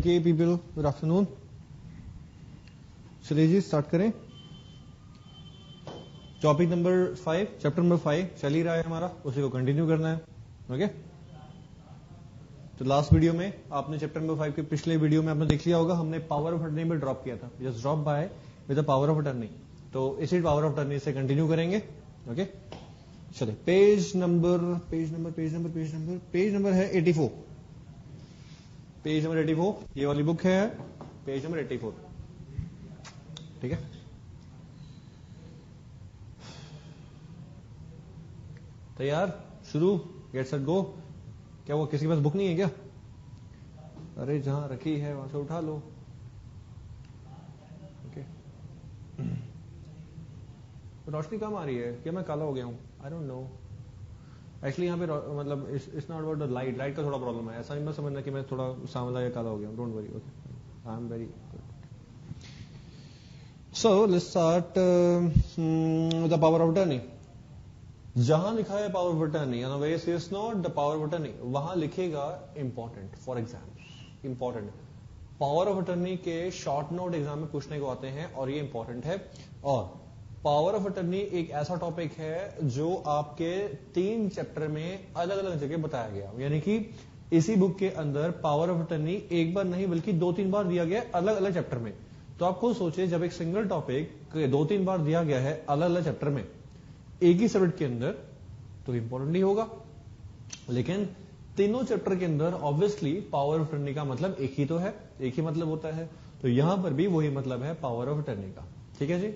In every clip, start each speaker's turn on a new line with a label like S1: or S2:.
S1: Okay people, good afternoon. चलिए जी start करें। Topic number 5, chapter number 5 चल ही रहा है हमारा, उसी को कंटिन्यू करना है। ओके तो लास्ट वीडियो में आपने चैप्टर नंबर 5 के पिछले वीडियो में आपने देख लिया होगा, हमने पावर ऑफ अटर्नी में ड्रॉप किया था। Just drop by with the power of attorney, तो इसी पावर ऑफ अटर्नी से कंटिन्यू करेंगे। ओके चलिए पेज नंबर है 84। पेज नंबर 84 ये वाली बुक है, पेज नंबर 84। ठीक है, तैयार, शुरू, गेट सेट गो। क्या वो किसी के पास बुक नहीं है क्या? अरे जहां रखी है वहां से उठा लो। ओके रोशनी कम आ रही है क्या? मैं काला हो गया हूं? आई डोंट नो एक्चुअली यहाँ पे मतलब it's not about the light का थोड़ा प्रॉब्लम है। ऐसा नहीं मैं समझना कि मैं थोड़ा सांवला या काला हो गया हूं। Don't worry, okay I am very good. So let's start the power of attorney. जहां लिखा है power of attorney, is not the power of attorney, वहां लिखेगा important for exam. Important power of attorney के शॉर्ट नोट एग्जाम में पूछने को आते हैं और ये इंपॉर्टेंट है। और पावर ऑफ अटर्नी एक ऐसा टॉपिक है जो आपके 3 चैप्टर में अलग अलग जगह बताया गया, यानी कि इसी बुक के अंदर पावर ऑफ अटर्नी एक बार नहीं बल्कि 2-3 बार दिया गया अलग अलग चैप्टर में। तो आप खुद सोचिए, जब एक सिंगल टॉपिक 2-3 बार दिया गया है अलग अलग चैप्टर में एक ही सब्जेक्ट के अंदर, तो इंपॉर्टेंट नहीं होगा। लेकिन तीनों चैप्टर के अंदर ऑब्वियसली पावर ऑफ अटर्नी का मतलब एक ही तो है, एक ही मतलब होता है। तो यहां पर भी वही मतलब है पावर ऑफ अटर्नी का। ठीक है जी,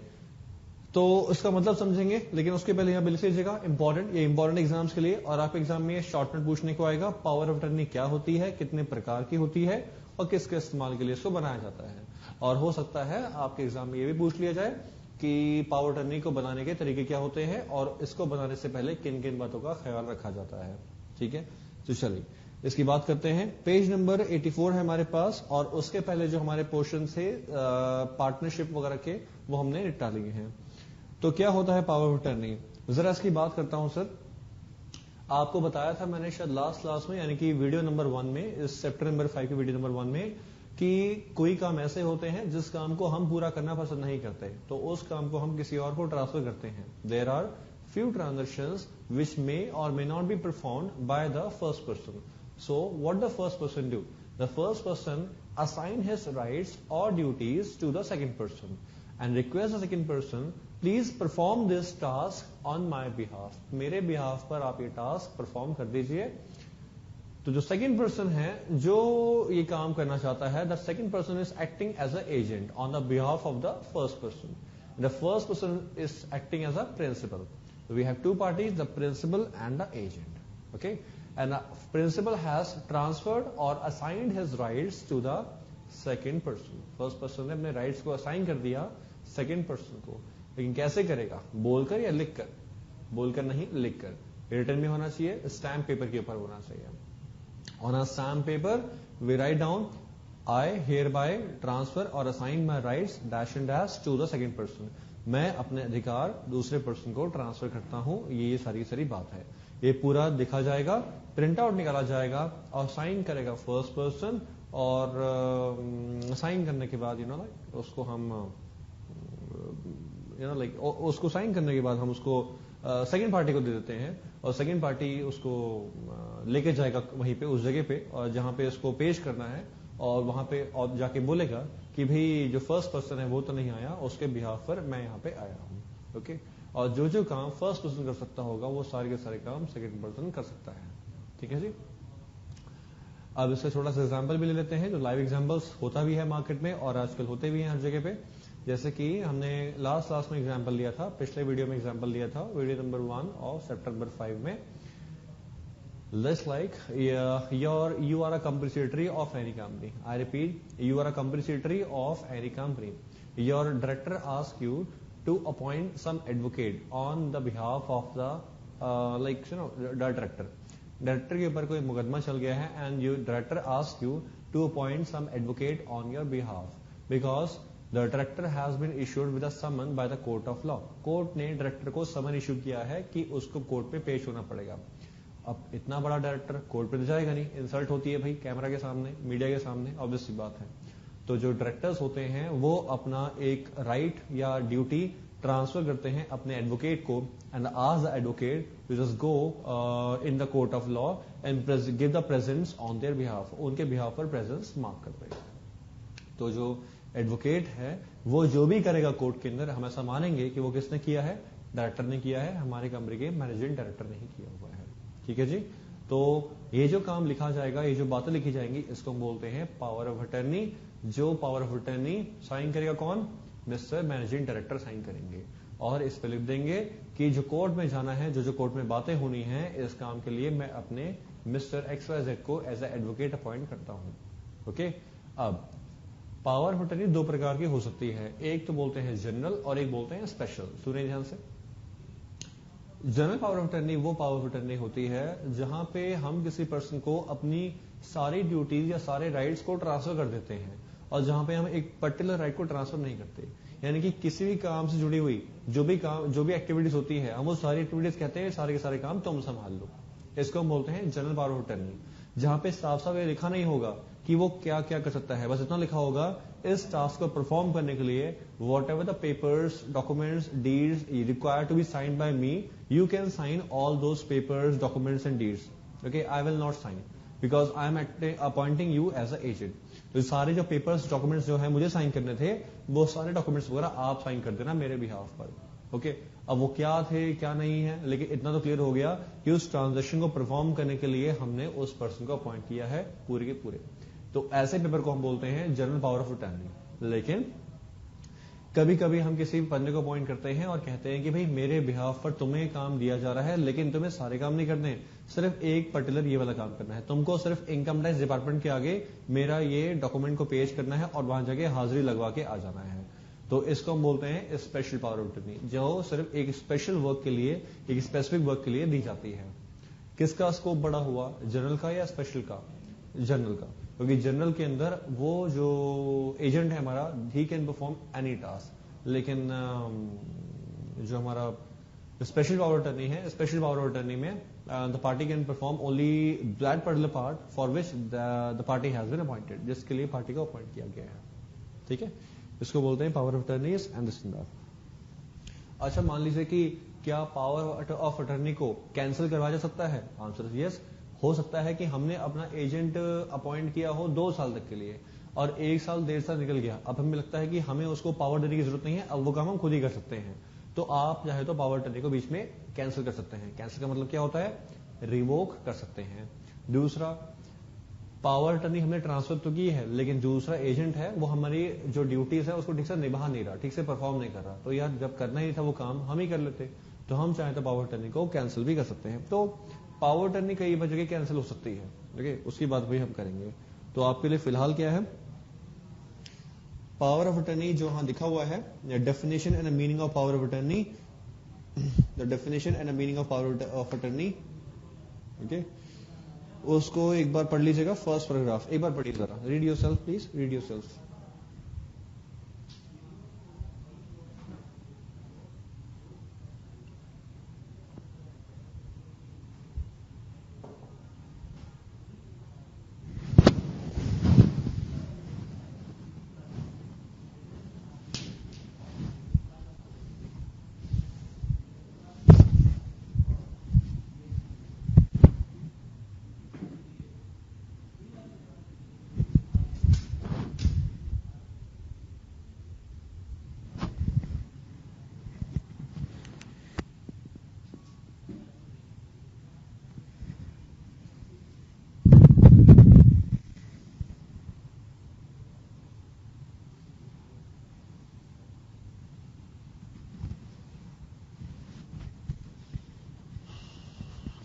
S1: तो इसका मतलब समझेंगे, लेकिन उसके पहले यहां बिल्कुल लीजिएगा इंपॉर्टेंट, ये इंपॉर्टेंट एग्जाम्स के लिए। और आपके एग्जाम में शॉर्ट नोट पूछने को आएगा, पावर ऑफ अटर्नी क्या होती है, कितने प्रकार की होती है और किसके इस्तेमाल के लिए इसको बनाया जाता है। और हो सकता है आपके एग्जाम में ये भी पूछ लिया जाए कि पावर अटर्नी को बनाने के तरीके क्या होते हैं और इसको बनाने से पहले किन किन बातों का ख्याल रखा जाता है। ठीक है, तो चलिए इसकी बात करते हैं। पेज नंबर 84 है हमारे पास, और उसके पहले जो हमारे पोर्शन थे पार्टनरशिप वगैरह के, वो हमने निपटा लिए हैं। तो क्या होता है पावर ऑफ अटर्नी, जरा इसकी बात करता हूं। सर आपको बताया था मैंने शायद लास्ट क्लास में, यानी कि वीडियो नंबर 1 में, इस चैप्टर नंबर 5 के वीडियो नंबर 1 में, कि कोई काम ऐसे होते हैं जिस काम को हम पूरा करना पसंद नहीं करते, तो उस काम को हम किसी और को ट्रांसफर करते हैं। देयर आर फ्यू ट्रांजेक्शंस विच मे और may not be performed by the first person. So what the first person do? The first person assign his rights or duties to the second person and request the second person please perform this task on my behalf. मेरे behalf पर आप ये task perform कर दीजिए। तो जो second person है जो ये काम करना चाहता है, the second person is acting as a agent on the behalf of the first person. The first person is acting as a principal. We have 2 parties, the principal and the agent. Okay, and the principal has transferred और assigned his rights to the second person. First person ने अपने rights को assign कर दिया second person को, लेकिन कैसे करेगा? बोलकर या लिखकर? बोलकर नहीं, लिखकर। रिटर्न में होना चाहिए, स्टैम्प पेपर के ऊपर होना चाहिए। On a stamp paper we write down I hereby transfer और assign my rights dash and dash to the second person. मैं अपने अधिकार दूसरे पर्सन को ट्रांसफर करता हूं। ये सारी बात है। ये पूरा लिखा जाएगा, प्रिंट आउट निकाला जाएगा और साइन करेगा फर्स्ट पर्सन। और साइन करने के बाद उसको हम उसको साइन करने के बाद हम उसको सेकंड पार्टी को दे देते हैं, और सेकंड पार्टी उसको लेके जाएगा वहीं पे उस जगह पे, और जहां पे उसको पेश करना है, और वहां पे और जाके बोलेगा कि भाई जो फर्स्ट पर्सन है वो तो नहीं आया, उसके बिहाफ पर मैं यहाँ पे आया हूँ। ओके, और जो काम फर्स्ट पर्सन कर सकता होगा वो सारे के सारे काम सेकंड पर्सन कर सकता है। ठीक है जी, अब इससे थोड़ा सा एग्जाम्पल भी ले लेते हैं, जो लाइव एग्जाम्पल्स होता भी है मार्केट में और आजकल होते भी हैं हर जगह पे। जैसे कि हमने लास्ट क्लास में एग्जांपल लिया था, पिछले वीडियो में एग्जांपल लिया था, video number 1 of chapter number 5 में। Let's like you are a company secretary of any company. I repeat, you are a company secretary of any company. Your director asks you to appoint some advocate on the behalf of the the director. Director के ऊपर कोई मुकदमा चल गया है and you director ask you to appoint some advocate on your behalf because the director has been issued with a summon by the court of law. Court ने director को summon issue किया है कि उसको कोर्ट पे पेश होना पड़ेगा। अब इतना बड़ा डायरेक्टर कोर्ट पे तो जाएगा नहीं, इंसल्ट होती है भाई कैमरा के सामने, मीडिया के सामने, ऑब्वियस सी बात है। तो जो डायरेक्टर्स होते हैं वो अपना एक राइट या ड्यूटी ट्रांसफर करते हैं अपने एडवोकेट को, and ask the advocate to just go in the court of law and give the presence on their behalf, उनके बिहाफ पर प्रेजेंस मार्क कर देगा। तो जो एडवोकेट है वो जो भी करेगा कोर्ट के अंदर, हम ऐसा मानेंगे कि वो किसने किया है, डायरेक्टर ने किया है, हमारे कंपनी के मैनेजिंग डायरेक्टर ने ही किया हुआ है। ठीक है जी। तो ये जो काम लिखा जाएगा, ये जो बातें लिखी जाएंगी, इसको हम बोलते हैं पावर ऑफ अटर्नी। जो पावर ऑफ अटर्नी साइन करेगा कौन, मिस्टर मैनेजिंग डायरेक्टर साइन करेंगे, और इस पे लिख देंगे कि जो कोर्ट में जाना है, जो कोर्ट में बातें होनी है, इस काम के लिए मैं अपने मिस्टर XYZ को एज ए एडवोकेट अपॉइंट करता हूं। ओके। अब पावर ऑफ अटर्नी दो प्रकार की हो सकती है, एक तो बोलते हैं जनरल और एक बोलते हैं स्पेशल। सुनिए ध्यान से। जनरल पावर ऑफ अटर्नी वो पावर ऑफ अटर्नी होती है जहां पे हम किसी पर्सन को अपनी सारी ड्यूटीज या सारे राइट्स को ट्रांसफर कर देते हैं, और जहां पे हम एक पर्टिकुलर राइट को ट्रांसफर नहीं करते। यानी कि किसी भी काम से जुड़ी हुई जो भी एक्टिविटीज होती है, हम वो सारी एक्टिविटीज कहते हैं सारे के सारे काम तुम संभाल लो, इसको हम बोलते हैं जनरल पावर ऑफ अटर्नी। जहां पे साफ साफ ये लिखा नहीं होगा कि वो क्या क्या कर सकता है, बस इतना लिखा होगा इस टास्क को परफॉर्म करने के लिए whatever the papers, documents, deeds required to be signed by me, you can sign all those papers, documents and deeds. Okay, I will not sign because I am appointing you as a agent. तो सारे जो papers, documents जो है मुझे sign करने थे, वो सारे डॉक्यूमेंट्स वगैरह आप साइन कर देना मेरे बिहाफ पर। ओके। अब वो क्या थे क्या नहीं है, लेकिन इतना तो क्लियर हो गया कि उस ट्रांजेक्शन को परफॉर्म करने के लिए हमने उस पर्सन को अपॉइंट किया है पूरे के पूरे। तो ऐसे पेपर को हम बोलते हैं जनरल पावर ऑफ अटर्नी। लेकिन कभी कभी हम किसी बंदे को अपॉइंट करते हैं और कहते हैं कि भाई मेरे बिहाफ पर तुम्हें काम दिया जा रहा है, लेकिन तुम्हें सारे काम नहीं करने, सिर्फ एक पर्टिकुलर ये वाला काम करना है। तुमको सिर्फ इनकम टैक्स डिपार्टमेंट के आगे मेरा ये डॉक्यूमेंट को पेश करना है और वहां जाके हाजिरी लगवा के आ जाना है। तो इसको हम बोलते हैं स्पेशल पावर ऑफ अटर्नी, जो सिर्फ एक स्पेशल वर्क के लिए, एक स्पेसिफिक वर्क के लिए दी जाती है। किसका स्कोप बड़ा हुआ, जनरल का या स्पेशल का? जनरल का, क्योंकि जनरल के अंदर वो जो एजेंट है हमारा, he can perform any task. लेकिन जो हमारा स्पेशल पावर अटर्नी है, स्पेशल पावर ऑफ अटर्नी में the party can perform only that particular part for which the party has been appointed, जिसके लिए पार्टी को अपॉइंट किया गया है। ठीक है, इसको बोलते हैं power of attorneys and this and that. अच्छा, मान लीजिए कि क्या पावर ऑफ अटर्नी को कैंसिल करवाया जा सकता है? आंसर यस, हो सकता है कि हमने अपना एजेंट अपॉइंट किया हो 2 साल तक के लिए, और 1 साल 1.5 साल निकल गया, अब हमें लगता है कि हमें उसको पावर देने की जरूरत नहीं है, अब वो काम हम खुद ही कर सकते हैं। तो आप चाहे तो पावर अटर्नी को बीच में कैंसिल कर सकते हैं। कैंसिल का मतलब क्या होता है? रिवोक कर सकते हैं। दूसरा, पावर अटर्नी हमने ट्रांसफर तो की है, लेकिन दूसरा एजेंट है वो हमारी जो ड्यूटीज है उसको ठीक से निभा नहीं रहा, ठीक से परफॉर्म नहीं कर रहा, तो यार जब करना ही था वो काम हम ही कर लेते, तो हम चाहे तो पावर अटर्नी को कैंसिल भी कर सकते हैं। तो पावर अटर्नी कई वजह कैंसिल हो सकती है, ओके, उसकी बात भी हम करेंगे। तो आपके लिए फिलहाल क्या है, पावर ऑफ अटर्नी जो यहां लिखा हुआ है, definition and meaning of power of attorney, the definition and meaning of power of attorney, okay, उसको एक बार पढ़ लीजिएगा। फर्स्ट पैराग्राफ एक बार पढ़िए जरा, read yourself please, read yourself.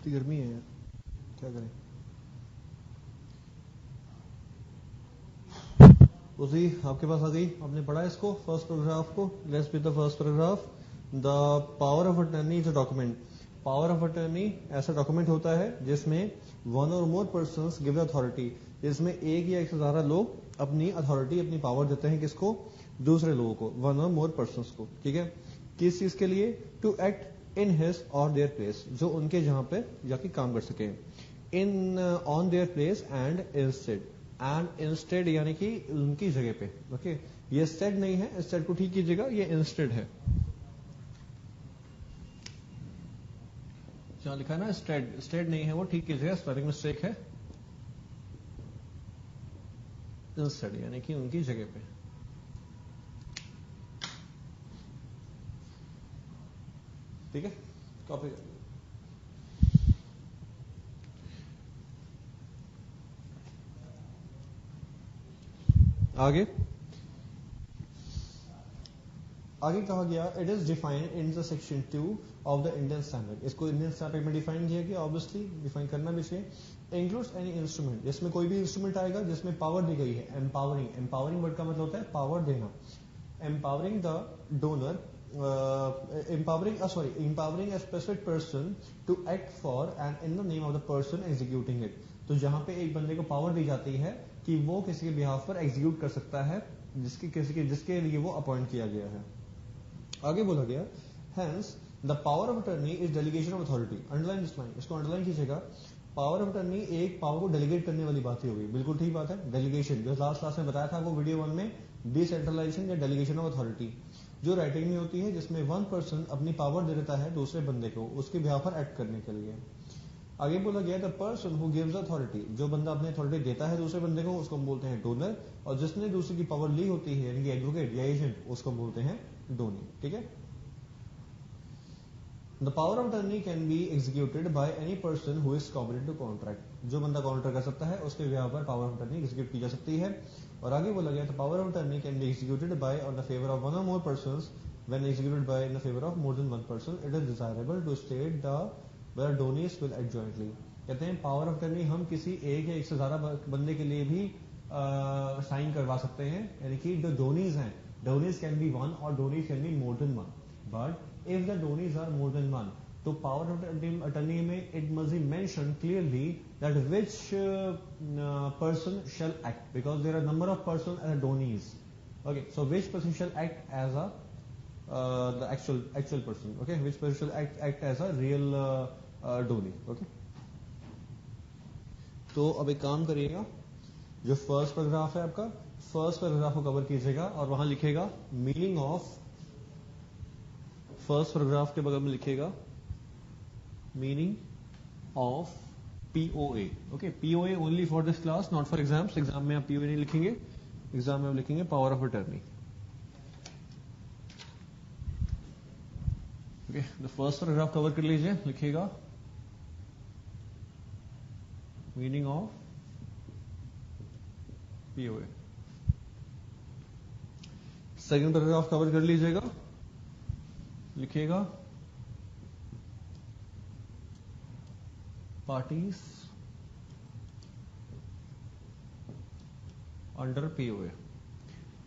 S1: गर्मी है यार, क्या करें। उसी आपके पास आ गई, आपने पढ़ा इसको, फर्स्ट पैराग्राफ को। Let's read the first paragraph. The power of attorney is a document. Power of attorney ऐसा डॉक्यूमेंट होता है जिसमें वन और मोर पर्संस गिव अथॉरिटी, जिसमें एक या एक से ज्यादा लोग अपनी अथॉरिटी, अपनी पावर देते हैं किसको? दूसरे लोगों को, वन और मोर पर्संस को। ठीक है, किस चीज के लिए? टू एक्ट इन हिज और देयर प्लेस, जो उनके जहां पे जाके काम कर सके, in on their place and instead यानी कि उनकी जगह पे। ओके, ये स्टेड नहीं है, स्टेड को ठीक कीजिएगा, ये इंस्टेड है। जहां लिखा है ना स्टेड, स्टेड नहीं है वो ठीक कीजिएगा, स्पेलिंग मिस्टेक है। इंस्टेड यानी कि उनकी जगह पे। ठीक है, कॉपी कर लीजिए। आगे आगे कहा गया, it is defined in the section 2 of the Indian standard. इसको इंडियन स्टैंडर्ड में डिफाइन किया गया, ऑब्वियसली डिफाइन करना भी चाहिए। इंक्लूड्स एनी इंस्ट्रूमेंट, जिसमें कोई भी इंस्ट्रूमेंट आएगा जिसमें पावर दी गई है। एम्पावरिंग, एम्पावरिंग वर्ड का मतलब होता है पावर देना। Empowering the donor, empowering a specific person to act for and in the name of the person executing it। तो जहां पे एक बंदे को पावर दी जाती है कि वो किसी के बिहाफ पर एग्जीक्यूट कर सकता है जिसके लिए वो अपॉइंट किया गया है। आगे बोला गया, hence the power of attorney is delegation of authority। Underline this line, इसको अंडरलाइन कीजिएगा। पावर ऑफ अटर्नी एक पावर को डेलीगेट करने वाली बात ही होगी, बिल्कुल ठीक बात है। डेलीगेशन जो लास्ट क्लास में बताया था आपको वीडियो 1 में, डिसेंट्रलाइजेशन या डेलीगेशन ऑफ अथॉरिटी जो राइटिंग में होती है, जिसमें वन पर्सन अपनी पावर दे देता है दूसरे बंदे को उसके बिहाफ पर एक्ट करने के लिए। आगे बोला गया, the person who gives authority, जो बंदा अपनी अथॉरिटी देता है दूसरे बंदे को उसको बोलते हैं डोनर, और जिसने दूसरे की पावर ली होती है यानी कि एडवोकेट या एजेंट उसको बोलते हैं डोनी। ठीक है, the power of attorney can be executed by any person who is competent to contract, जो बंदा कॉन्ट्रैक्ट कर सकता है उसके बिहाफ पर पावर ऑफ अटर्नी एग्जीक्यूट की जा सकती है। और आगे बोला गया, the power of attorney can be executed by on the favour of one और more persons when executed by in the favour of more than one person, it is desirable to state the where donees will act jointly. कहते हैं power of attorney हम किसी एक या एक से ज्यादा बंदे के लिए भी साइन करवा सकते हैं, यानी कि जो डोनीज हैं, डोनीज कैन बी वन और donees can be more than one, but if the donees are more than one, तो पावर ऑफ अटर्नी में it must be mention clearly that which person shall act, because there are number of person as donees. Okay, so which person shall act as a the actual person, okay, which person shall act as a real donee। okay, तो अब एक काम करिएगा, जो first paragraph है आपका, first paragraph को cover कीजिएगा और वहां लिखेगा मीनिंग ऑफ, फर्स्ट पैराग्राफ के बगल में लिखेगा meaning of POA। Okay, POA only for this class, not for exams. Exam में आप POA नहीं लिखेंगे, एग्जाम में आप लिखेंगे power of attorney. Okay, the first paragraph cover कर लीजिए, लिखिएगा meaning of POA। Second paragraph cover कर लीजिएगा, लिखिएगा parties under POA।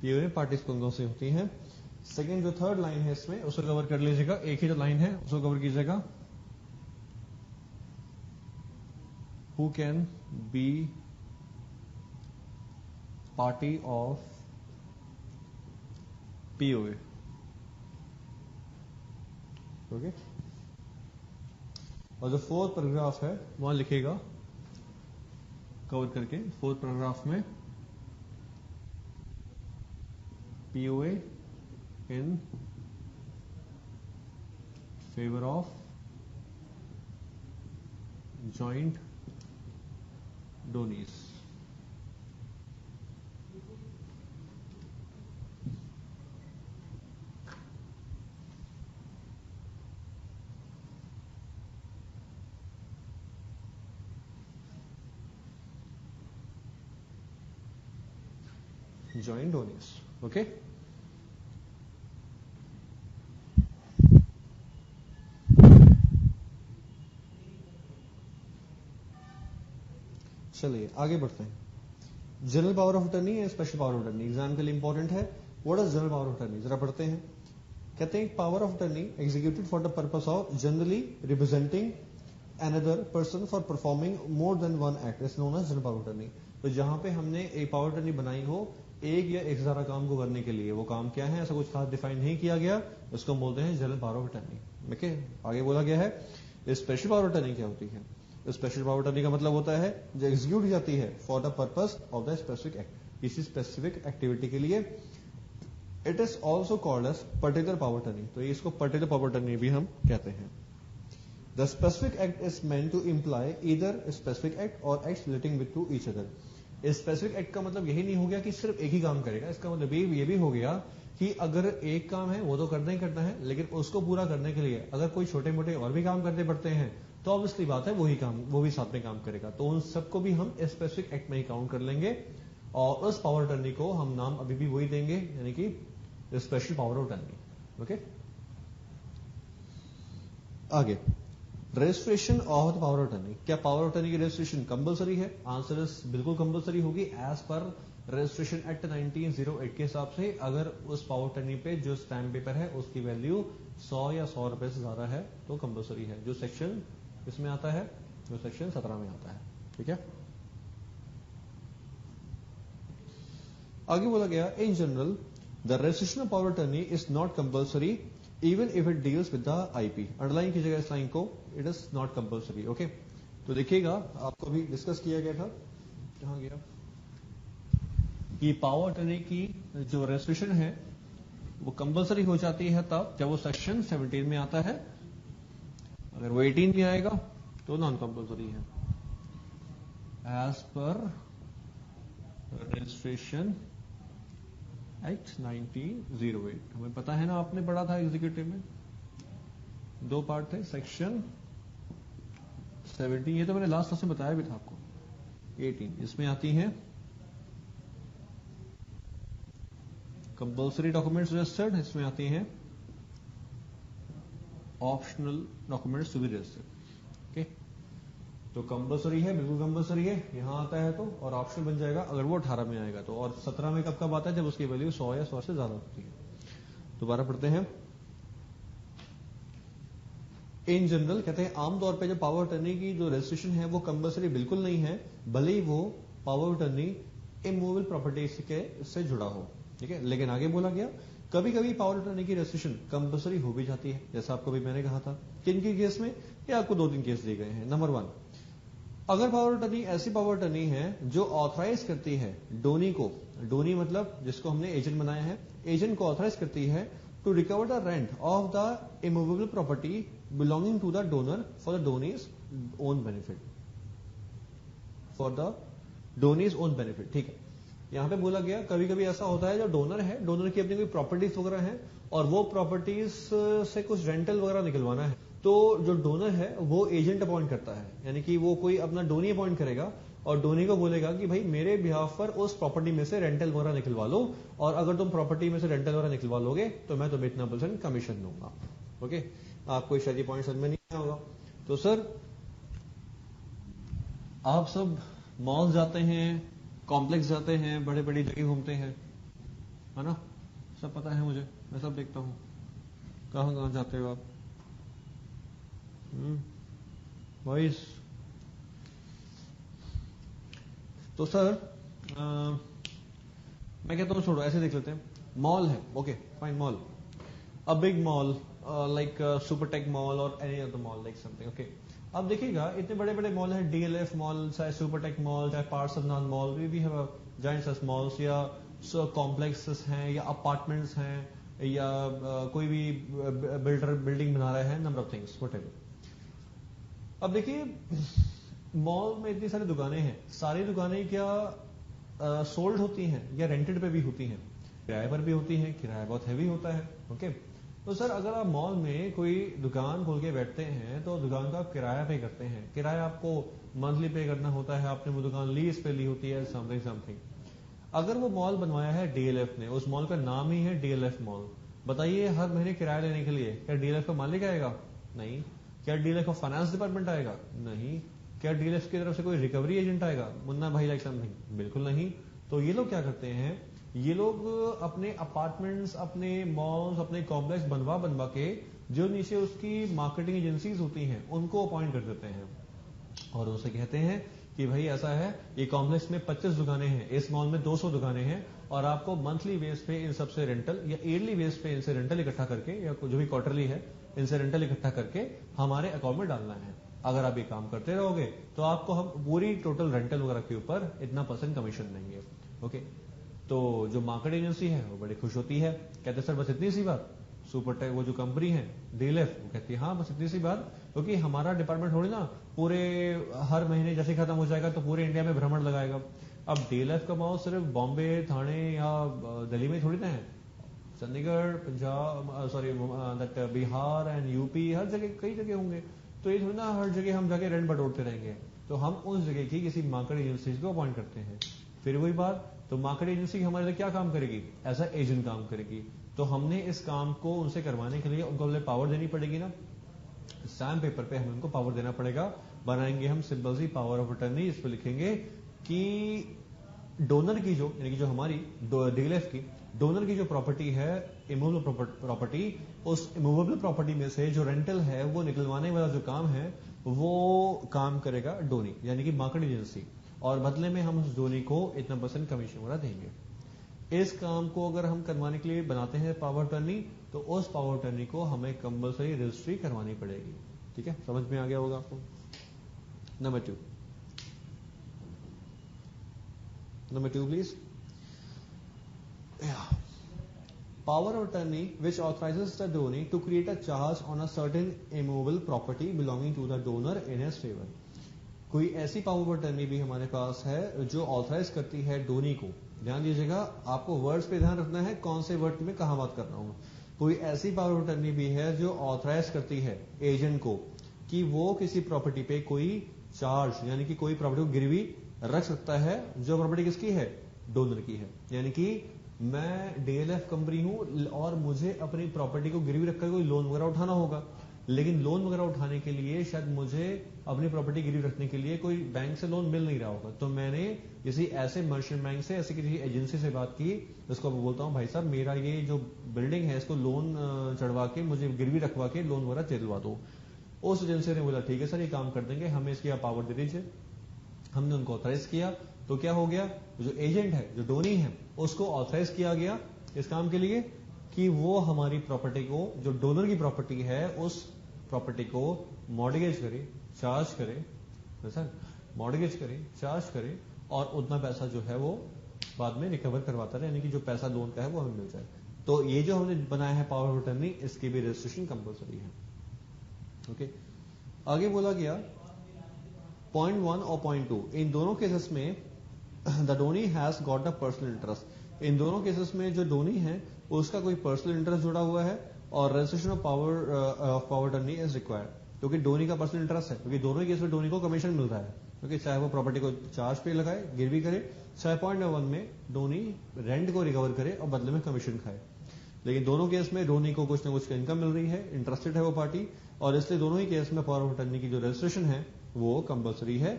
S1: POA parties कौन सी होती हैं। सेकेंड जो थर्ड लाइन है इसमें उसको कवर कर लीजिएगा, एक ही जो लाइन है उसको कवर कीजिएगा, who can be party of POA। Okay, और जो फोर्थ पैराग्राफ है वहां लिखेगा कवर करके, फोर्थ पैराग्राफ में POA in favor of joint donees। joint donees। Okay, चलिए आगे बढ़ते हैं। जनरल पावर ऑफ अटर्नी या special power of attorney exam के लिए इंपॉर्टेंट है। What is general power of attorney, जरा पढ़ते हैं। कहते हैं power of attorney executed for the purpose of generally representing another person for performing more than one act is known as general power of attorney. तो जहां पे हमने एक पावर अटर्नी बनाई हो एक या एक ज्यादा काम को करने के लिए, वो काम क्या है ऐसा कुछ खास डिफाइन नहीं किया गया, उसको बोलते हैं general power of attorney. Okay, आगे बोला गया है स्पेशल पावर अटर्नी क्या होती है। स्पेशल पावर अटर्नी का मतलब होता है जो एग्जीक्यूट की जाती है for the purpose of the specific act, किसी स्पेसिफिक एक्टिविटी के लिए। It is also called as particular power attorney, तो इसको पर्टिकुलर पावर अटर्नी भी हम कहते हैं। The specific act is meant to imply either specific act और act relating with to each other. Specific act का मतलब यही नहीं हो गया कि सिर्फ एक ही काम करेगा, इसका मतलब ये भी हो गया कि अगर एक काम है वो तो करना ही करना है, लेकिन उसको पूरा करने के लिए अगर कोई छोटे मोटे और भी काम करने पड़ते हैं तो ऑब्वियसली बात है वो भी साथ में काम करेगा, तो उन सबको भी हम स्पेसिफिक एक्ट में ही काउंट कर लेंगे और उस पावर अटर्नी को हम नाम अभी भी वही देंगे, यानी कि स्पेशल पावर अटर्नी। ओके, आगे registration of the power attorney. क्या पावर अटर्नी की रजिस्ट्रेशन कंपलसरी है? आंसर इज बिल्कुल कंपलसरी होगी एज पर रजिस्ट्रेशन एक्ट 1908 के हिसाब से। अगर उस पावर अटर्नी पे जो स्टैम्प पेपर है उसकी वैल्यू 100 या 100 रुपए से ज्यादा है तो कंपलसरी है, जो सेक्शन इसमें आता है, जो सेक्शन 17 में आता है। ठीक है, आगे बोला गया इन general the registration of power attorney is not compulsory even if it deals with the IP. Underline कीजिएगा इस लाइन को, it is not compulsory. Okay, तो देखिएगा आपको भी डिस्कस किया गया था, कहां गया, कि पावर अटर्नी की जो रजिस्ट्रेशन है वो कंपलसरी हो जाती है तब जब वो सेक्शन 17 में आता है, अगर वो 18 में आएगा तो नॉन कंपलसरी है एज पर रजिस्ट्रेशन एक्ट 1908। हमें पता है ना, आपने पढ़ा था एग्जीक्यूटिव में, दो पार्ट थे, सेक्शन 17, ये तो मैंने लास्ट क्लास में बताया भी था आपको, 18 इसमें आती है कंपल्सरी डॉक्यूमेंट्स रजिस्टर्ड, इसमें आती हैं optional documents to be registered. Okay, तो कंपल्सरी है, बिल्कुल कंपल्सरी है, यहां आता है तो, और ऑप्शनल बन जाएगा अगर वो 18 में आएगा तो, और 17 में कब कब आता है, जब उसकी वैल्यू 100 या 100 से ज्यादा होती है। दोबारा पढ़ते हैं। इन जनरल कहते हैं आमतौर पे जो पावर अटर्नी की जो रजिस्ट्रेशन है वो कंपल्सरी बिल्कुल नहीं है, भले ही वो पावर अटर्नी इमूवेबल प्रॉपर्टीज के से जुड़ा हो। ठीक है, लेकिन आगे बोला गया कभी कभी पावर अटर्नी की रजिस्ट्रेशन कंपल्सरी हो भी जाती है, जैसा आपको भी मैंने कहा था। किन के केस में, ये आपको 2-3 केस दिए गए हैं। नंबर 1, अगर पावर अटर्नी ऐसी पावर अटर्नी है जो ऑथराइज करती है डोनी को, डोनी मतलब जिसको हमने एजेंट बनाया है, एजेंट को ऑथराइज करती है to recover the rent of the immovable property belonging to the donor for the donees own benefit, for the donees own benefit. ठीक है, यहां पे बोला गया कभी कभी ऐसा होता है जो डोनर है, डोनर की अपनी कोई प्रॉपर्टीज वगैरह है और वो प्रॉपर्टीज से कुछ रेंटल वगैरह निकलवाना है, तो जो डोनर है वो एजेंट अपॉइंट करता है, यानी कि वो कोई अपना डोनी अपॉइंट करेगा और डोनी को बोलेगा कि भाई मेरे बिहाफ पर उस प्रॉपर्टी में से रेंटल वगैरह निकलवा लो, और अगर तुम प्रॉपर्टी में से रेंटल वगैरह निकलवा लोगे तो मैं तुम्हें इतना % कमीशन दूंगा। ओके, आपको शायद ये पॉइंट समझ में नहीं आया होगा। तो सर आप सब मॉल जाते हैं, कॉम्प्लेक्स जाते हैं, बड़े बड़ी जगह घूमते हैं, है ना, सब पता है मुझे, मैं सब देखता हूं। कहां कहां जाते हो आप? वॉइस। तो सर मैं कहता हूं छोड़ो, ऐसे देख लेते हैं। मॉल है, okay fine, mall, a big mall like Supertech mall और any other mall like something. Okay, अब देखिएगा इतने बड़े बड़े मॉल हैं, डीएलएफ मॉल, चाहे सुपरटेक मॉल, चाहे Parsvnath mall, we have giant such malls, या कॉम्प्लेक्सेस हैं, या अपार्टमेंट्स हैं, या कोई भी बिल्डिंग बना रहा है, नंबर ऑफ थिंग्स व्हाटएवर। अब देखिए मॉल में इतनी सारी दुकानें हैं, सारी दुकानें क्या सोल्ड होती हैं या रेंटेड पे भी होती हैं? किराए पर भी होती हैं, किराया बहुत हैवी होता है। ओके, तो सर अगर आप मॉल में कोई दुकान खोल के बैठते हैं तो दुकान का आप किराया पे करते हैं, किराया आपको मंथली पे करना होता है, आपने वो दुकान लीज पे ली होती है, समथिंग। अगर वो मॉल बनवाया है डीएलएफ ने, उस मॉल का नाम ही है डीएलएफ मॉल, बताइए हर महीने किराया लेने के लिए क्या डीएलएफ का मालिक आएगा? नहीं। क्या डीएलएफ का फाइनेंस डिपार्टमेंट आएगा? नहीं। क्या डीएलएफ की तरफ से कोई रिकवरी एजेंट आएगा, मुन्ना भाई लाइक समथिंग? बिल्कुल नहीं। तो ये लोग क्या करते हैं, ये लोग अपने अपार्टमेंट्स, अपने मॉल्स, अपने कॉम्प्लेक्स बनवा के जो नीचे उसकी मार्केटिंग एजेंसीज होती हैं उनको अपॉइंट कर देते हैं और उनसे कहते हैं कि भाई ऐसा है, ये कॉम्प्लेक्स में 25 दुकानें हैं, इस मॉल में 200 दुकानें हैं, और आपको मंथली बेस पे इन सबसे रेंटल या ईयरली बेस पे इनसे रेंटल इकट्ठा करके, या जो भी क्वार्टरली है इनसे रेंटल इकट्ठा करके हमारे अकाउंट में डालना है। अगर आप ये काम करते रहोगे तो आपको हम पूरी टोटल रेंटल वगैरह के ऊपर इतना % कमीशन देंगे। ओके, तो जो मार्केट एजेंसी है वो बड़ी खुश होती है, कहते सर बस इतनी सी बात। सुपरटेक वो जो कंपनी है डीएलएफ वो कहती है हाँ बस इतनी सी बात, क्योंकि हमारा डिपार्टमेंट थोड़ी ना पूरे हर महीने जैसे खत्म हो जाएगा तो पूरे इंडिया में भ्रमण लगाएगा। अब डीएलएफ का माउस सिर्फ बॉम्बे, थाने या दिल्ली में थोड़ी ना है, Chandigarh, Punjab, sorry that Bihar and UP, हर जगह कई जगह होंगे। तो ये थोड़ी ना हर जगह हम जाके रेंट बटोरते रहेंगे। तो हम उस जगह की किसी मार्केट एजेंसी को अपॉइंट करते हैं। फिर वही बात, तो मार्केट एजेंसी हमारे लिए क्या काम करेगी, एज अ एजेंट काम करेगी। तो हमने इस काम को उनसे करवाने के लिए उनको पावर देनी पड़ेगी ना, स्टैम्प पेपर पे हमें उनको पावर देना पड़ेगा। बनाएंगे हम सिंपल सी पावर ऑफ अटर्नी, इस पर लिखेंगे कि डोनर की जो यानी कि जो हमारी डीएलएफ की डोनर की जो प्रॉपर्टी है इमूवेबल प्रॉपर्टी, उस इमूवेबल प्रॉपर्टी में से जो रेंटल है वो निकलवाने वाला जो काम है वो काम करेगा डोनी यानी कि मार्केट एजेंसी, और बदले में हम उस डोनी को इतना % कमीशन वगैरह देंगे। इस काम को अगर हम करवाने के लिए बनाते हैं पावर टर्नी, तो उस पावर टर्नी को हमें कंपल्सरी रजिस्ट्री करवानी पड़ेगी। ठीक है, समझ में आ गया होगा आपको। Number 2 please. Power of attorney which authorizes the donee to create a charge on a certain immovable property belonging to the donor in his favor। कोई ऐसी पावर ऑफ अटर्नी भी हमारे पास है जो ऑथराइज करती है डोनी को। ध्यान दीजिएगा, आपको वर्ड्स पे ध्यान रखना है, कौन से वर्ड में कहां बात कर रहा हूं। कोई ऐसी पावर ऑफ अटर्नी भी है जो ऑथराइज करती है एजेंट को कि वो किसी प्रॉपर्टी पे कोई चार्ज यानी कि कोई प्रॉपर्टी को गिरवी रख सकता है, जो प्रॉपर्टी किसकी है, डोनर की है। यानी कि मैं डीएलएफ कंपनी हूं और मुझे अपनी प्रॉपर्टी को गिरवी रखकर कोई लोन वगैरह उठाना होगा, लेकिन लोन वगैरह उठाने के लिए शायद मुझे अपनी प्रॉपर्टी गिरवी रखने के लिए कोई बैंक से लोन मिल नहीं रहा होगा। तो मैंने किसी ऐसे मर्चेंट बैंक से, ऐसी किसी एजेंसी से बात की, जिसको मैं बोलता हूं भाई साहब मेरा ये जो बिल्डिंग है इसको लोन चढ़वा के मुझे गिरवी रखवा के लोन वगैरह दिलवा दो। उस एजेंसी ने बोला ठीक है सर ये काम कर देंगे, हमें इसकी आप पावर दे दीजिए। हमने उनको ऑथराइज किया, तो क्या हो गया, जो एजेंट है जो डोनी है उसको ऑथराइज किया गया इस काम के लिए कि वो हमारी प्रॉपर्टी को, जो डोनर की प्रॉपर्टी है उस प्रॉपर्टी को मॉर्गेज करे, चार्ज करे, सर मॉर्गेज करे, चार्ज करे, और उतना पैसा जो है वो बाद में रिकवर करवाता रहे, यानी कि जो पैसा लोन का है वो हमें मिल जाए। तो ये जो हमने बनाया है पावर ऑफ अटर्नी, इसकी भी रजिस्ट्रेशन कंपल्सरी है। ओके, आगे बोला गया पॉइंट 1 और पॉइंट 2, इन दोनों केसेस में the donee has got the personal interest. इन दोनों केसेस में जो डोनी है उसका कोई पर्सनल इंटरेस्ट जुड़ा हुआ है, और registration of power attorney is required, क्योंकि डोनी का पर्सनल इंटरेस्ट है, क्योंकि दोनों केस में डोनी को कमीशन मिल रहा है, क्योंकि चाहे वो प्रॉपर्टी को चार्ज पे लगाए, गिरवी करे, चाहे पॉइंट 1 में डोनी रेंट को रिकवर करे और बदले में कमीशन खाए। लेकिन दोनों केस में डोनी को कुछ ना कुछ इनकम मिल रही है, इंटरेस्टेड है वो पार्टी, और इसलिए दोनों ही केस में पावर ऑफ अटर्नी की जो रजिस्ट्रेशन है वो कंपल्सरी है,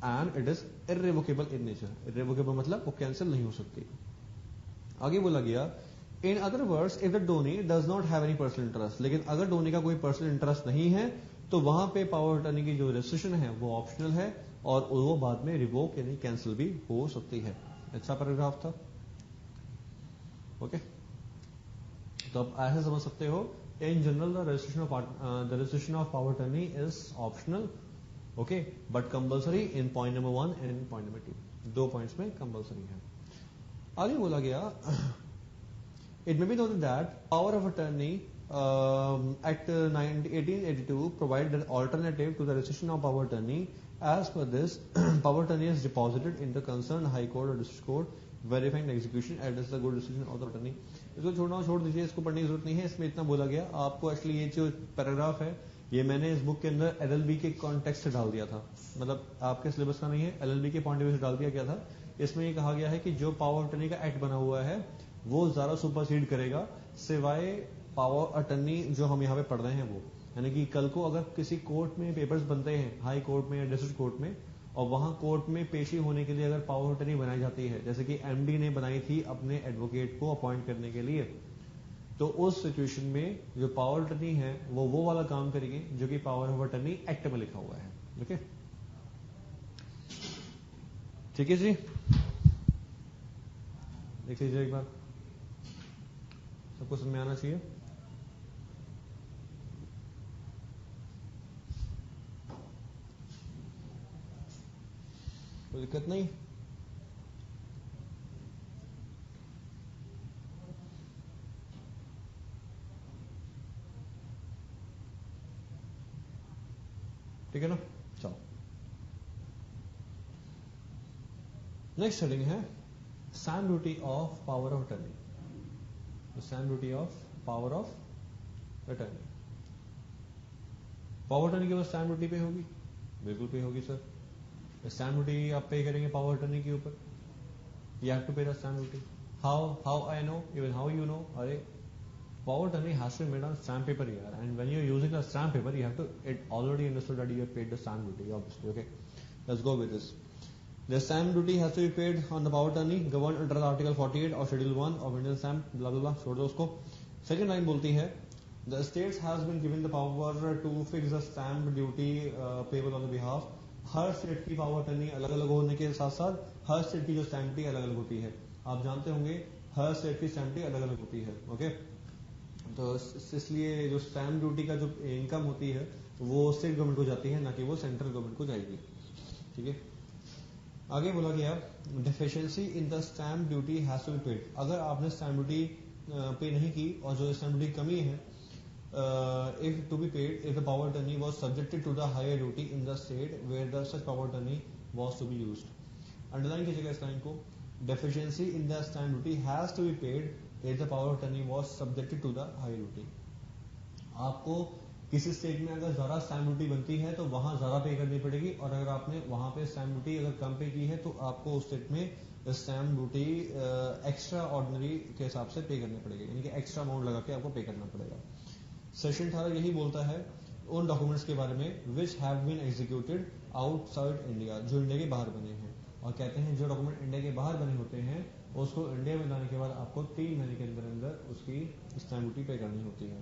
S1: and it is irrevocable in nature. Irrevocable मतलब वो कैंसिल नहीं हो सकती। आगे बोला गया in other words if the donee does not have any personal interest. लेकिन अगर डोनी का कोई पर्सनल इंटरेस्ट नहीं है तो वहां पे पावर ऑफ अटर्नी की जो रजिस्ट्रेशन है वो ऑप्शनल है, और वो बाद में रिवोक यानी कैंसिल भी हो सकती है। अच्छा पैराग्राफ था। ओके, तो आप ऐसे समझ सकते हो, in general the registration of power attorney is optional, okay, but compulsory in point number 1 and point number 2। 2 points में कंपल्सरी है। आगे बोला गया it may be noted that power of attorney act 1882 provide an alternative to the registration of power attorney. As per this power attorney is deposited in the concern high court और district court verifying execution at the good decision of the attorney. इसको छोड़ दीजिए, इसको पढ़ने की जरूरत नहीं है, इसमें इतना बोला गया। आपको एक्चुअली ये जो पैराग्राफ है ये मैंने इस बुक के अंदर एलएलबी के कॉन्टेक्स्ट से डाल दिया था, मतलब आपके सिलेबस का नहीं है, एलएलबी के पॉइंट ऑफ व्यू से डाल दिया गया था। इसमें ये कहा गया है कि जो पावर अटर्नी का एक्ट बना हुआ है वो ज्यादा सुपरसीड करेगा सिवाय पावर अटर्नी जो हम यहाँ पे पढ़ रहे हैं वो, यानी कि कल को अगर किसी कोर्ट में पेपर्स बनते हैं, हाई कोर्ट में या डिस्ट्रिक्ट कोर्ट में, और वहां कोर्ट में पेशी होने के लिए अगर पावर अटर्नी बनाई जाती है, जैसे कि एमडी ने बनाई थी अपने एडवोकेट को अपॉइंट करने के लिए, तो उस सिचुएशन में जो पावर अटर्नी है वो वाला काम करेगी जो कि पावर ऑफ अटर्नी एक्ट में लिखा हुआ है। ओके, ठीक है जी, देख लीजिए एक बार, सबको समझ में आना चाहिए। कोई दिक्कत नहीं। ठीक है ना, चलो नेक्स्ट हेडिंग है stamp duty of power of attorney. Stamp duty of power of attorney. Power attorney के ऊपर स्टैम्प ड्यूटी पे होगी, बिल्कुल पे होगी सर। स्टैम्प ड्यूटी आप पे करेंगे पावर अटर्नी के ऊपर, यू हैव टू पे the stamp duty. How I know, even how you know, अरे power attorney has to be made on stamp paper here, and when you're using a stamp paper you have to, it already understood that you have paid the stamp duty obviously. Okay, let's go with this. The stamp duty has to be paid on the power attorney governed under article 48 of schedule 1 of Indian stamp blah blah blah, छोड़ दो उसको। Second line बोलती है the states has been given the power to fix the stamp duty payable on the behalf। Her state की power attorney अलग अलग होने के साथ साथ हर स्टेट की जो स्टैम्प ड्यूटी अलग अलग होती है। आप जानते होंगे हर स्टेट की स्टैम्प ड्यूटी अलग अलग होती है। ओके, तो इसलिए जो स्टैम्प ड्यूटी का जो इनकम होती है वो स्टेट गवर्नमेंट को जाती है, ना कि वो सेंट्रल गवर्नमेंट को जाएगी। ठीक है, आगे बोला गया deficiency in the stamp duty has to be paid. अगर आपने स्टैम्प ड्यूटी पे नहीं की और जो स्टैम्प ड्यूटी कमी है, if to be paid if the power attorney was subjected to the higher duty in the state where the such power attorney was to be used. Underline कीजिएगा इस line को, deficiency in the stamp duty has to be paid if the power attorney was subjected to the higher duty। आपको किसी state में अगर ज्यादा stamp duty बनती है तो वहां ज्यादा पे करनी पड़ेगी, और अगर आपने वहां पे स्टैम्प ड्यूटी अगर कम पे की है तो आपको उस स्टेट में स्टैम्प ड्यूटी एक्स्ट्रा ऑर्डिनरी के हिसाब से पे करनी पड़ेगी, यानी कि एक्स्ट्रा अमाउंट लगा के आपको पे करना पड़ेगा। सेक्शन 18 यही बोलता है उन डॉक्यूमेंट्स के बारे में which have been executed outside India, जो इंडिया के बाहर बने हैं। और कहते हैं जो डॉक्यूमेंट इंडिया के बाहर बने होते हैं उसको इंडिया में लाने के बाद आपको 3 महीने के अंदर अंदर उसकी स्टैम्प ड्यूटी पे करनी होती है,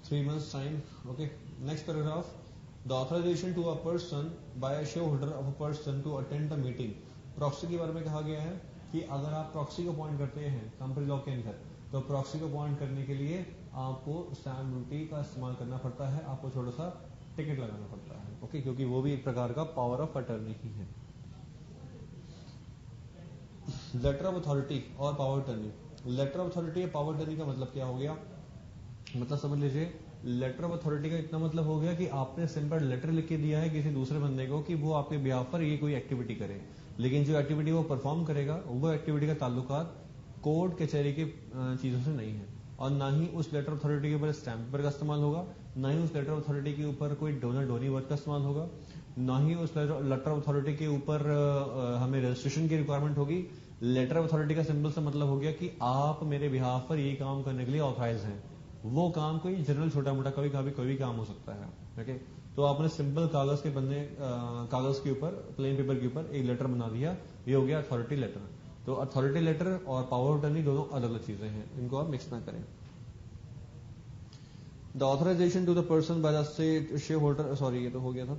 S1: 3 months time. Okay, next paragraph, the authorization to a person by a shareholder of a person to attend the meeting. Proxy के बारे में कहा गया है कि अगर आप प्रॉक्सी को अपॉइंट करते हैं कंपनी लॉ के अंदर, तो प्रॉक्सी को अपॉइंट करने के लिए आपको स्टैम्प ड्यूटी का इस्तेमाल करना पड़ता है, आपको थोड़ा सा टिकट लगाना पड़ता है। ओके, क्योंकि वो भी एक प्रकार का पावर ऑफ अटर्नी ही है। लेटर ऑफ अथॉरिटी और power attorney. Letter of authority और पावर अटर्नी का मतलब क्या हो गया, मतलब समझ लीजिए लेटर ऑफ अथॉरिटी का इतना मतलब हो गया कि आपने सिंपल लेटर लिख के दिया है किसी दूसरे बंदे को कि वो आपके बिहाफ पर ये कोई एक्टिविटी करे, लेकिन जो एक्टिविटी वो परफॉर्म करेगा वो एक्टिविटी का ताल्लुकात कोर्ट कचहरी की चीजों से नहीं है, और ना ही उस लेटर अथॉरिटी के ऊपर स्टैम्प पेपर का इस्तेमाल होगा, ना ही उस लेटर अथॉरिटी के ऊपर कोई डोनर डोनी वर्ड का इस्तेमाल होगा, ना ही उस लेटर अथॉरिटी के ऊपर हमें रजिस्ट्रेशन की रिक्वायरमेंट होगी। लेटर ऑफ अथॉरिटी का सिंपल सा मतलब हो गया कि आप मेरे बिहाफ पर ये काम करने के लिए ऑथराइज हैं। वो काम कोई जनरल छोटा मोटा कभी कभी कोई भी काम हो सकता है। ओके, तो आपने सिंपल कागज के बंदे कागज के ऊपर प्लेन पेपर के ऊपर एक लेटर बना दिया, ये हो गया अथॉरिटी लेटर। तो अथॉरिटी लेटर और पावर अटर्नी दोनों अलग अलग चीजें हैं, इनको आप मिक्स ना करें। The authorization to the person by the state shareholder, sorry ये तो हो गया था।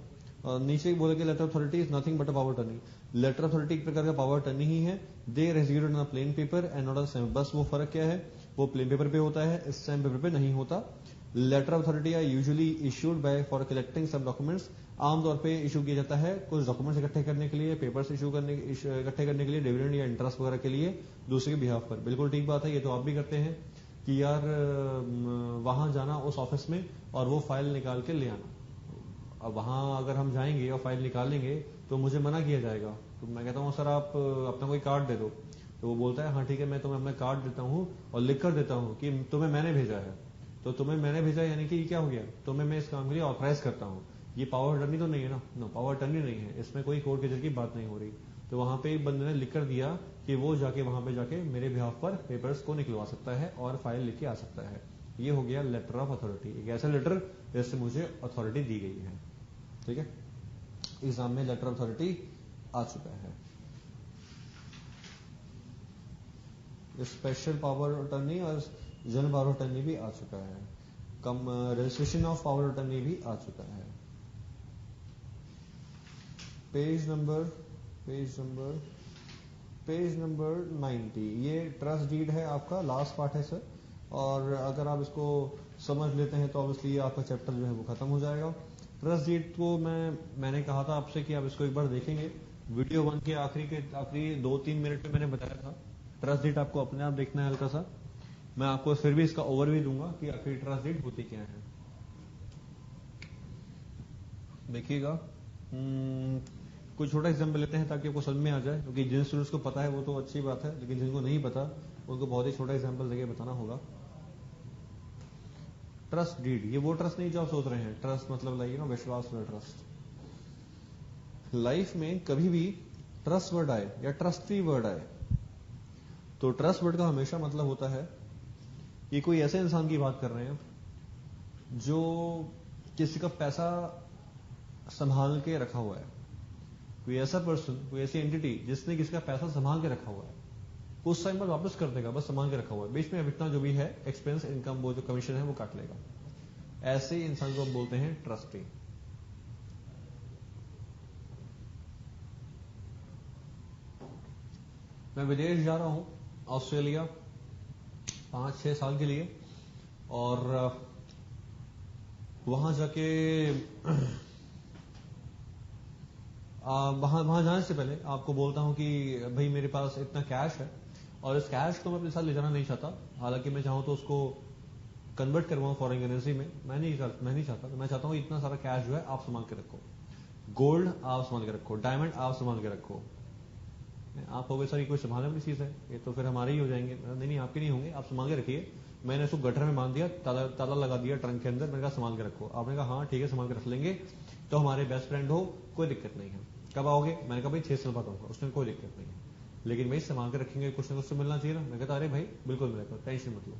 S1: नीचे बोले कि letter authority is nothing but a power attorney. Letter authority एक प्रकार का पावर अटर्नी ही है। They are executed on plain paper and not on stamp. बस वो फर्क क्या है, वो प्लेन पेपर पे होता है, स्टैम्प पेपर पे नहीं होता। Letter of authority are usually issued by for collecting some documents. आमतौर पे इशू किया जाता है कुछ डॉक्यूमेंट्स इकट्ठे करने के लिए, पेपर्स इकट्ठे करने के लिए, डिविडेंड या इंटरेस्ट वगैरह के लिए दूसरे के बिहाफ पर। बिल्कुल ठीक बात है, ये तो आप भी करते हैं कि यार वहां जाना उस ऑफिस में और वो फाइल निकाल के ले आना। अब वहां अगर हम जाएंगे और फाइल निकालेंगे तो मुझे मना किया जाएगा, तो मैं कहता हूँ सर आप अपना कोई कार्ड दे दो, तो वो बोलता है हाँ ठीक है मैं तुम्हें अपना कार्ड देता हूँ और लिख कर देता हूँ कि तुम्हें मैंने भेजा है। तो तुम्हें मैंने भेजा यानी कि क्या हो गया, तुम्हें मैं इस काम के लिए ऑथराइज करता हूँ। ये पावर अटर्नी तो नहीं है ना, नो पावर अटर्नी नहीं है, इसमें कोई कोर्ट केस की बात नहीं हो रही। तो वहां पे एक बंदे ने लिख कर दिया कि वो जाके वहां पे जाके मेरे बिहाफ पर पेपर्स को निकलवा सकता है और फाइल लिख के आ सकता है। ये हो गया लेटर ऑफ अथॉरिटी, एक ऐसा लेटर जिससे मुझे अथॉरिटी दी गई है। ठीक है, एग्जाम में लेटर ऑफ अथॉरिटी आ चुका है। स्पेशल पावर अटर्नी और जनरल पावर अटर्नी भी आ चुका है। कम रजिस्ट्रेशन ऑफ पावर अटर्नी भी आ चुका है। पेज नंबर 90, ये ट्रस्ट डीड है आपका, लास्ट पार्ट है सर। और अगर आप इसको समझ लेते हैं तो ऑब्वियसली आपका चैप्टर जो है वो खत्म हो जाएगा। ट्रस्ट डीड को मैंने कहा था आपसे कि आप इसको एक बार देखेंगे। वीडियो 1 के आखिरी 2-3 मिनट में मैंने बताया था ट्रस्ट डीड आपको अपने आप देखना है हल्का सा। मैं आपको फिर भी इसका ओवरव्यू दूंगा कि आखिर ट्रस्ट डीड होती क्या है। देखिएगा, कोई छोटा एग्जाम्पल लेते हैं ताकि आपको समझ में आ जाए, क्योंकि जिन स्टूडेंट्स को पता है वो तो अच्छी बात है, लेकिन जिनको नहीं पता उनको बहुत ही छोटा एग्जाम्पल देके बताना होगा। ट्रस्ट डीड, ये वो ट्रस्ट नहीं जो आप सोच रहे हैं। ट्रस्ट मतलब लाइक ना विश्वास में ट्रस्ट। लाइफ में कभी भी ट्रस्ट वर्ड आए या ट्रस्टी वर्ड आए तो ट्रस्ट वर्ड का हमेशा मतलब होता है कि कोई ऐसे इंसान की बात कर रहे हैं जो किसी का पैसा संभाल के रखा हुआ है। कोई ऐसा पर्सन, कोई ऐसी एंटिटी जिसने किसी का पैसा संभाल के रखा हुआ है, उस टाइम पर वापस कर देगा, बस संभाल के रखा हुआ है। बीच में अब इतना जो भी है एक्सपेंस, इनकम, वो जो कमीशन है वो काट लेगा। ऐसे इंसान को हम बोलते हैं ट्रस्टी। मैं विदेश जा रहा हूं, ऑस्ट्रेलिया, 5-6 साल के लिए, और वहां जाके वहां जाने से पहले आपको बोलता हूं कि भाई मेरे पास इतना कैश है और इस कैश को मैं अपने साथ ले जाना नहीं चाहता। हालांकि मैं चाहूं तो उसको कन्वर्ट करवाऊं फॉरेन करेंसी में, मैं नहीं चाहता। तो मैं चाहता हूं इतना सारा कैश जो है आप संभाल के रखो, गोल्ड आप संभाल के रखो, डायमंड आप संभाल के रखो। आप हो गए सर ये कोई संभालने वाली चीज है, ये तो फिर हमारे ही हो जाएंगे। नहीं, आपके नहीं होंगे, आप संभाल के रखिए। मैंने उसको गटर में बांध दिया, ताला लगा दिया ट्रंक के अंदर। मैंने कहा संभाल के रखो। आपने कहा हाँ ठीक है संभाल के रख लेंगे, तो हमारे बेस्ट फ्रेंड हो, कोई दिक्कत नहीं है। कब आओगे? मैंने कहा भाई 6 साल बाद आऊंगा। उसने कोई दिक्कत नहीं है, लेकिन भाई संभाल के रखेंगे, कुछ ना कुछ तो मिलना चाहिए ना। मैं कहता अरे भाई बिल्कुल मिलेगा, टेंशन मत लो।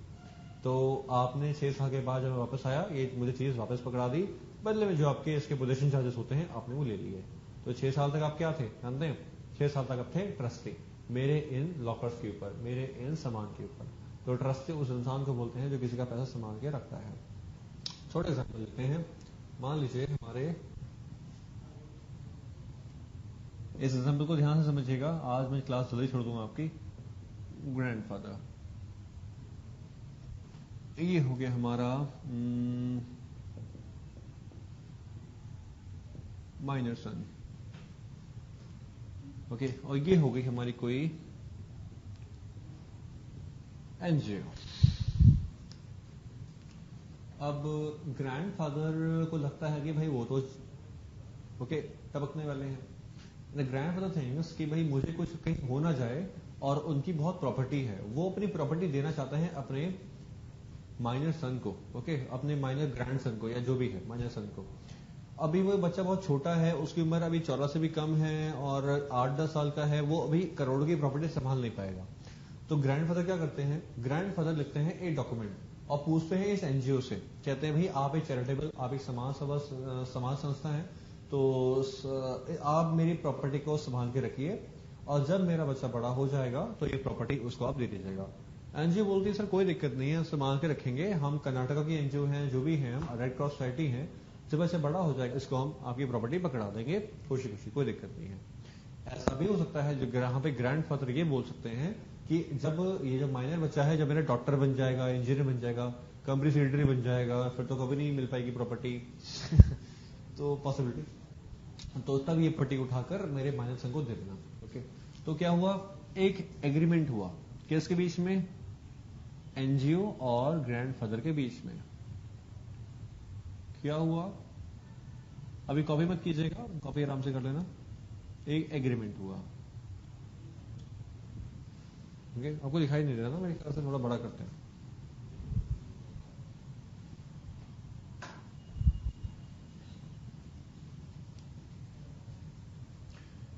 S1: तो आपने 6 साल के बाद जब मैं वापस आया, ये मुझे चीज वापस पकड़ा दी, बदले में जो आपके इसके पोजीशन चार्जेस होते हैं आपने वो ले लिए। तो 6 साल तक आप क्या थे जानते हैं? 6 साल तक आप थे ट्रस्टी, मेरे इन लॉकर्स के ऊपर, मेरे इन सामान के ऊपर। तो ट्रस्टी उस इंसान को बोलते हैं जो किसी का पैसा संभाल के रखता है। छोटे एग्जाम्पल लेते हैं। मान लीजिए हमारे, इस एग्जाम्पल को ध्यान से समझिएगा, आज मैं क्लास जल्दी छोड़ दूंगा आपकी। ग्रैंडफादर, ये हो गया हमारा माइनर सन, ओके। और ये हो गई हमारी कोई एनजीओ। अब ग्रैंडफादर को लगता है कि भाई वो तो ओके टपकने वाले हैं। ग्रैंडफादर थिंग्स कि भाई मुझे कुछ कहीं हो ना जाए, और उनकी बहुत प्रॉपर्टी है, वो अपनी प्रॉपर्टी देना चाहते हैं अपने माइनर सन को, ओके, अपने माइनर ग्रैंड सन को, या जो भी है माइनर सन को। अभी वो बच्चा बहुत छोटा है, उसकी उम्र अभी 14 से भी कम है और 8-10 साल का है, वो अभी करोड़ों की प्रॉपर्टी संभाल नहीं पाएगा। तो ग्रैंडफादर क्या करते हैं? ग्रैंडफादर लिखते हैं एक डॉक्यूमेंट और पूछते हैं इस एनजीओ से, कहते हैं भाई आप एक चैरिटेबल, आप एक समाज संस्था है, तो आप मेरी प्रॉपर्टी को संभाल के रखिए, और जब मेरा बच्चा बड़ा हो जाएगा तो ये प्रॉपर्टी उसको आप दे दीजिएगा। एनजीओ बोलती है सर कोई दिक्कत नहीं है, संभाल के रखेंगे, हम कर्नाटका की एनजीओ हैं, जो भी हैं, हम रेड क्रॉस सोसाइटी है, जब बच्चा बड़ा हो जाएगा इसको हम आपकी प्रॉपर्टी पकड़ा देंगे खुशी खुशी, कोई दिक्कत नहीं है। ऐसा भी हो सकता है जो यहाँ पे ग्रैंडफादर ये बोल सकते हैं कि जब ये जो माइनर बच्चा है, जब मेरा डॉक्टर बन जाएगा, इंजीनियर बन जाएगा, कंपनी सेक्रेटरी बन जाएगा, फिर तो कभी नहीं मिल पाएगी प्रॉपर्टी तो पॉसिबिलिटी, तो तब ये प्रॉपर्टी उठाकर मेरे माइनर सन को दे देना, ओके। तो क्या हुआ? एक एग्रीमेंट हुआ किसके बीच में? एनजीओ और ग्रैंडफादर के बीच में। क्या हुआ? अभी कॉपी मत कीजिएगा, कॉपी आराम से कर लेना। एक एग्रीमेंट हुआ, ओके। आपको दिखाई नहीं दे रहा ना, मेरे ख्याल से थोड़ा बड़ा करते हैं।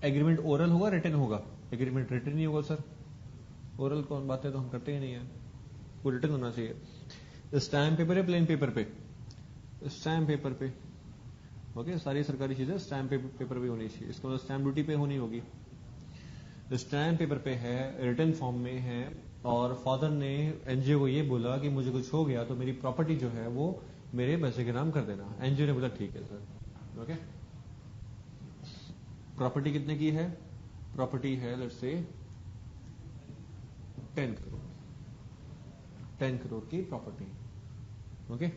S1: एग्रीमेंट ओरल होगा, रिटन होगा? एग्रीमेंट रिटन नहीं होगा सर, ओरल कौन बातें तो हम करते ही नहीं है, वो रिटन होना चाहिए। स्टैम्प पेपर है, प्लेन पेपर पे? स्टैम्प पेपर पे, ओके। सारी सरकारी चीजें स्टैम्प पेपर पे होनी चाहिए, इसका मतलब स्टैम्प ड्यूटी पे होनी होगी। स्टैम्प पेपर पे है, रिटन फॉर्म में है, और फादर ने एनजीओ को ये बोला कि मुझे कुछ हो गया तो मेरी प्रॉपर्टी जो है वो मेरे बच्चे के नाम कर देना। एनजीओ ने बोला ठीक है सर, ओके। प्रॉपर्टी कितने की है? प्रॉपर्टी है लेट्स से 10 करोड़, 10 करोड़ की प्रॉपर्टी, ओके।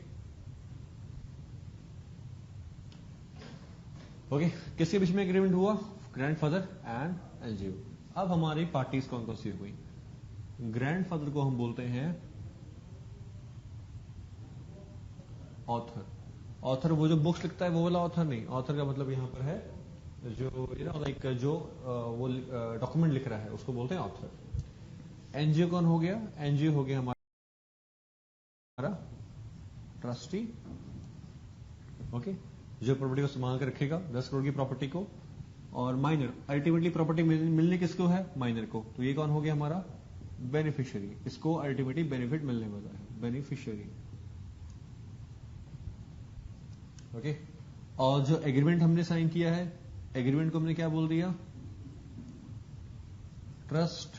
S1: ओके, किसके बीच में एग्रीमेंट हुआ? Grandfather and NGO. अब हमारी पार्टीज कौन कौन सी हुई? ग्रैंडफादर को हम बोलते हैं ऑथर। ऑथर वो जो बुक्स लिखता है वो वाला ऑथर नहीं। ऑथर का मतलब यहां पर है जो लाइक जो वो डॉक्यूमेंट लिख रहा है उसको बोलते हैं ऑथर। एनजीओ कौन हो गया? एनजीओ हो गया हमारा ट्रस्टी। ओके, जो प्रॉपर्टी को संभाल कर रखेगा 10 करोड़ की प्रॉपर्टी को। और माइनर, अल्टीमेटली प्रॉपर्टी मिलने किसको है? माइनर को। तो ये कौन हो गया हमारा? बेनिफिशियरी। इसको अल्टीमेटली बेनिफिट मिलने वाला है, बेनिफिशियरी। ओके, और जो एग्रीमेंट हमने साइन किया है, एग्रीमेंट को हमने क्या बोल दिया? ट्रस्ट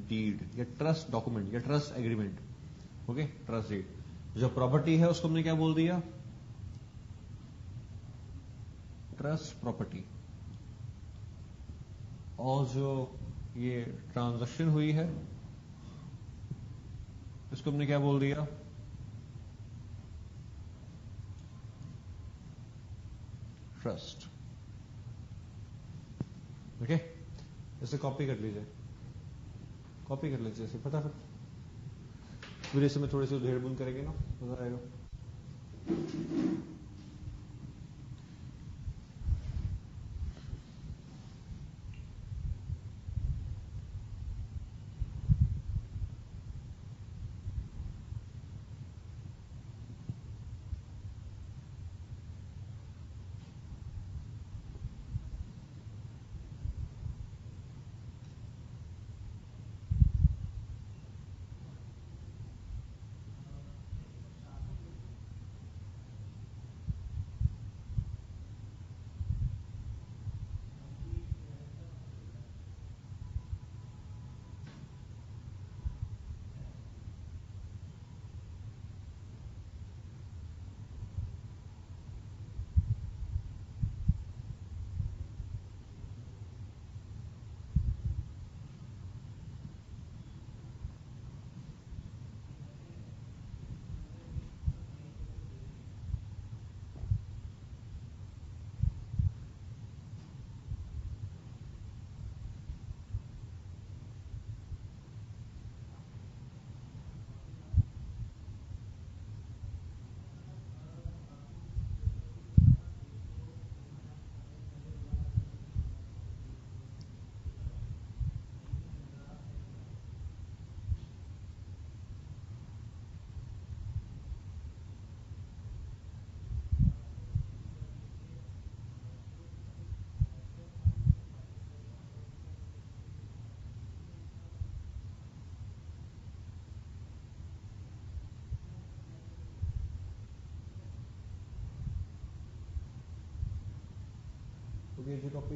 S1: डीड या ट्रस्ट डॉक्यूमेंट या trust agreement. Okay, trust deed. जो प्रॉपर्टी है उसको हमने क्या बोल दिया? Trust property. और जो ये ट्रांजैक्शन हुई है इसको हमने क्या बोल दिया? ट्रस्ट। ओके, इसे कॉपी कर लीजिए, कॉपी कर लीजिए इसे फटाफट। फिर इसमें थोड़ी सी उधेड़ बुन करेंगे ना, मजा आएगा। जी कॉपी,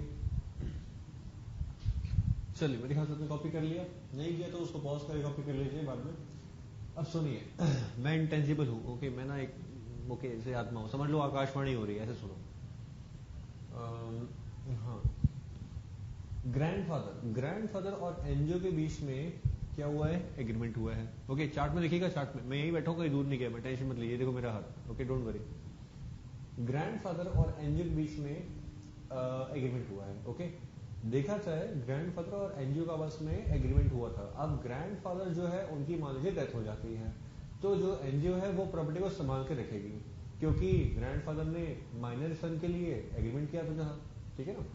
S1: चलिए मेरे ख्याल से आपने कॉपी कर लिया। नहीं किया तो उसको पॉज करके कॉपी कर लीजिए बाद में। अब सुनिए, मैं इंटेंजिबल हूं। ओके, मैं ना एक ओके जैसे आत्मा हूं, समझ लो आकाशवाणी हो रही है, ऐसे सुनो। हाँ, ग्रैंडफादर और एनजीओ के बीच में क्या हुआ है? एग्रीमेंट हुआ है। ओके, चार्ट में देखिएगा, चार्ट में मैं यही बैठा हूँ, कहीं दूर नहीं गया मैं, टेंशन मत लीजिए, देखो मेरा हाथ। Okay, don't worry. ग्रैंडफादर और एनजीओ के बीच में एग्रीमेंट हुआ है। ओके, देखा जाए ग्रैंडफादर और एनजीओ का आपस में एग्रीमेंट हुआ था। अब ग्रैंडफादर जो है उनकी मान लीजिए डेथ हो जाती है, तो जो एनजीओ है वो प्रॉपर्टी को संभाल के रखेगी, क्योंकि ग्रैंडफादर ने माइनर सन के लिए एग्रीमेंट किया था जहां, ठीक है ना।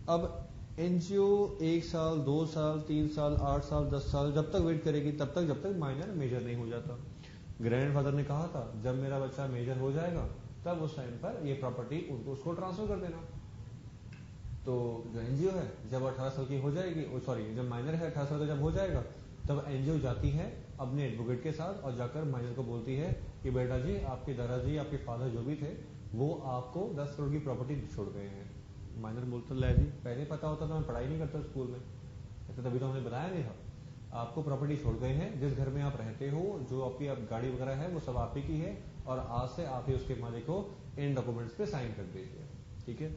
S1: अब एनजीओ 1 साल 2 साल 3 साल 8 साल 10 साल जब तक वेट करेगी, तब तक जब तक माइनर मेजर नहीं हो जाता। ग्रैंडफादर ने कहा था जब मेरा बच्चा मेजर हो जाएगा तब उस टाइम पर ये प्रॉपर्टी उसको ट्रांसफर कर देना। तो जो एनजीओ है जब 18 साल की हो जाएगी, सॉरी जब माइनर है 18 साल का जब हो जाएगा, तब एनजीओ जाती है अपने एडवोकेट के साथ और जाकर माइनर को बोलती है कि बेटा जी, आपके दादाजी आपके फादर जो भी थे वो आपको 10 करोड़ की प्रॉपर्टी छोड़ गए हैं। माइनर बोलता है जी पहले पता होता तो मैं पढ़ाई नहीं करता स्कूल में, ऐसा तभी तो हमने बताया नहीं था। आपको प्रॉपर्टी छोड़ गए हैं, जिस घर में आप रहते हो, जो आपकी गाड़ी वगैरह है वो सब आप ही की है, और आज से आप ही उसके मालिक हो, इन डॉक्यूमेंट्स पे साइन कर दीजिए। ठीक है।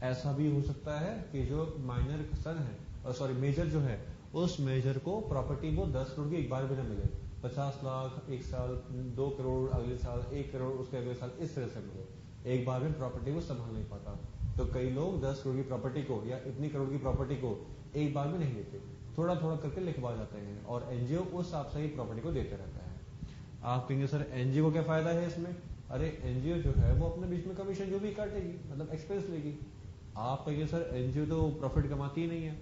S1: ऐसा भी हो सकता है कि जो माइनर सन है, और सॉरी मेजर जो है, उस मेजर को प्रॉपर्टी वो 10 करोड़ की एक बार भी ना मिले, 50 लाख एक साल, 2 करोड़ अगले साल, 1 करोड़ उसके अगले साल, इस तरह से मिले। एक बार में प्रॉपर्टी को संभाल नहीं पाता। तो कई लोग 10 करोड़ की प्रॉपर्टी को या इतनी करोड़ की प्रॉपर्टी को एक बार में नहीं लेते, थोड़ा थोड़ा करके लिखवा जाते हैं और एनजीओ उस हिसाब से ही प्रॉपर्टी को देते रहता है। आप कहेंगे सर एनजीओ को क्या फायदा है इसमें? अरे एनजीओ जो है वो अपने बीच में कमीशन जो भी काटेगी, मतलब एक्सपेंस लेगी। आप कहिए सर एनजीओ तो प्रॉफिट कमाती ही नहीं है,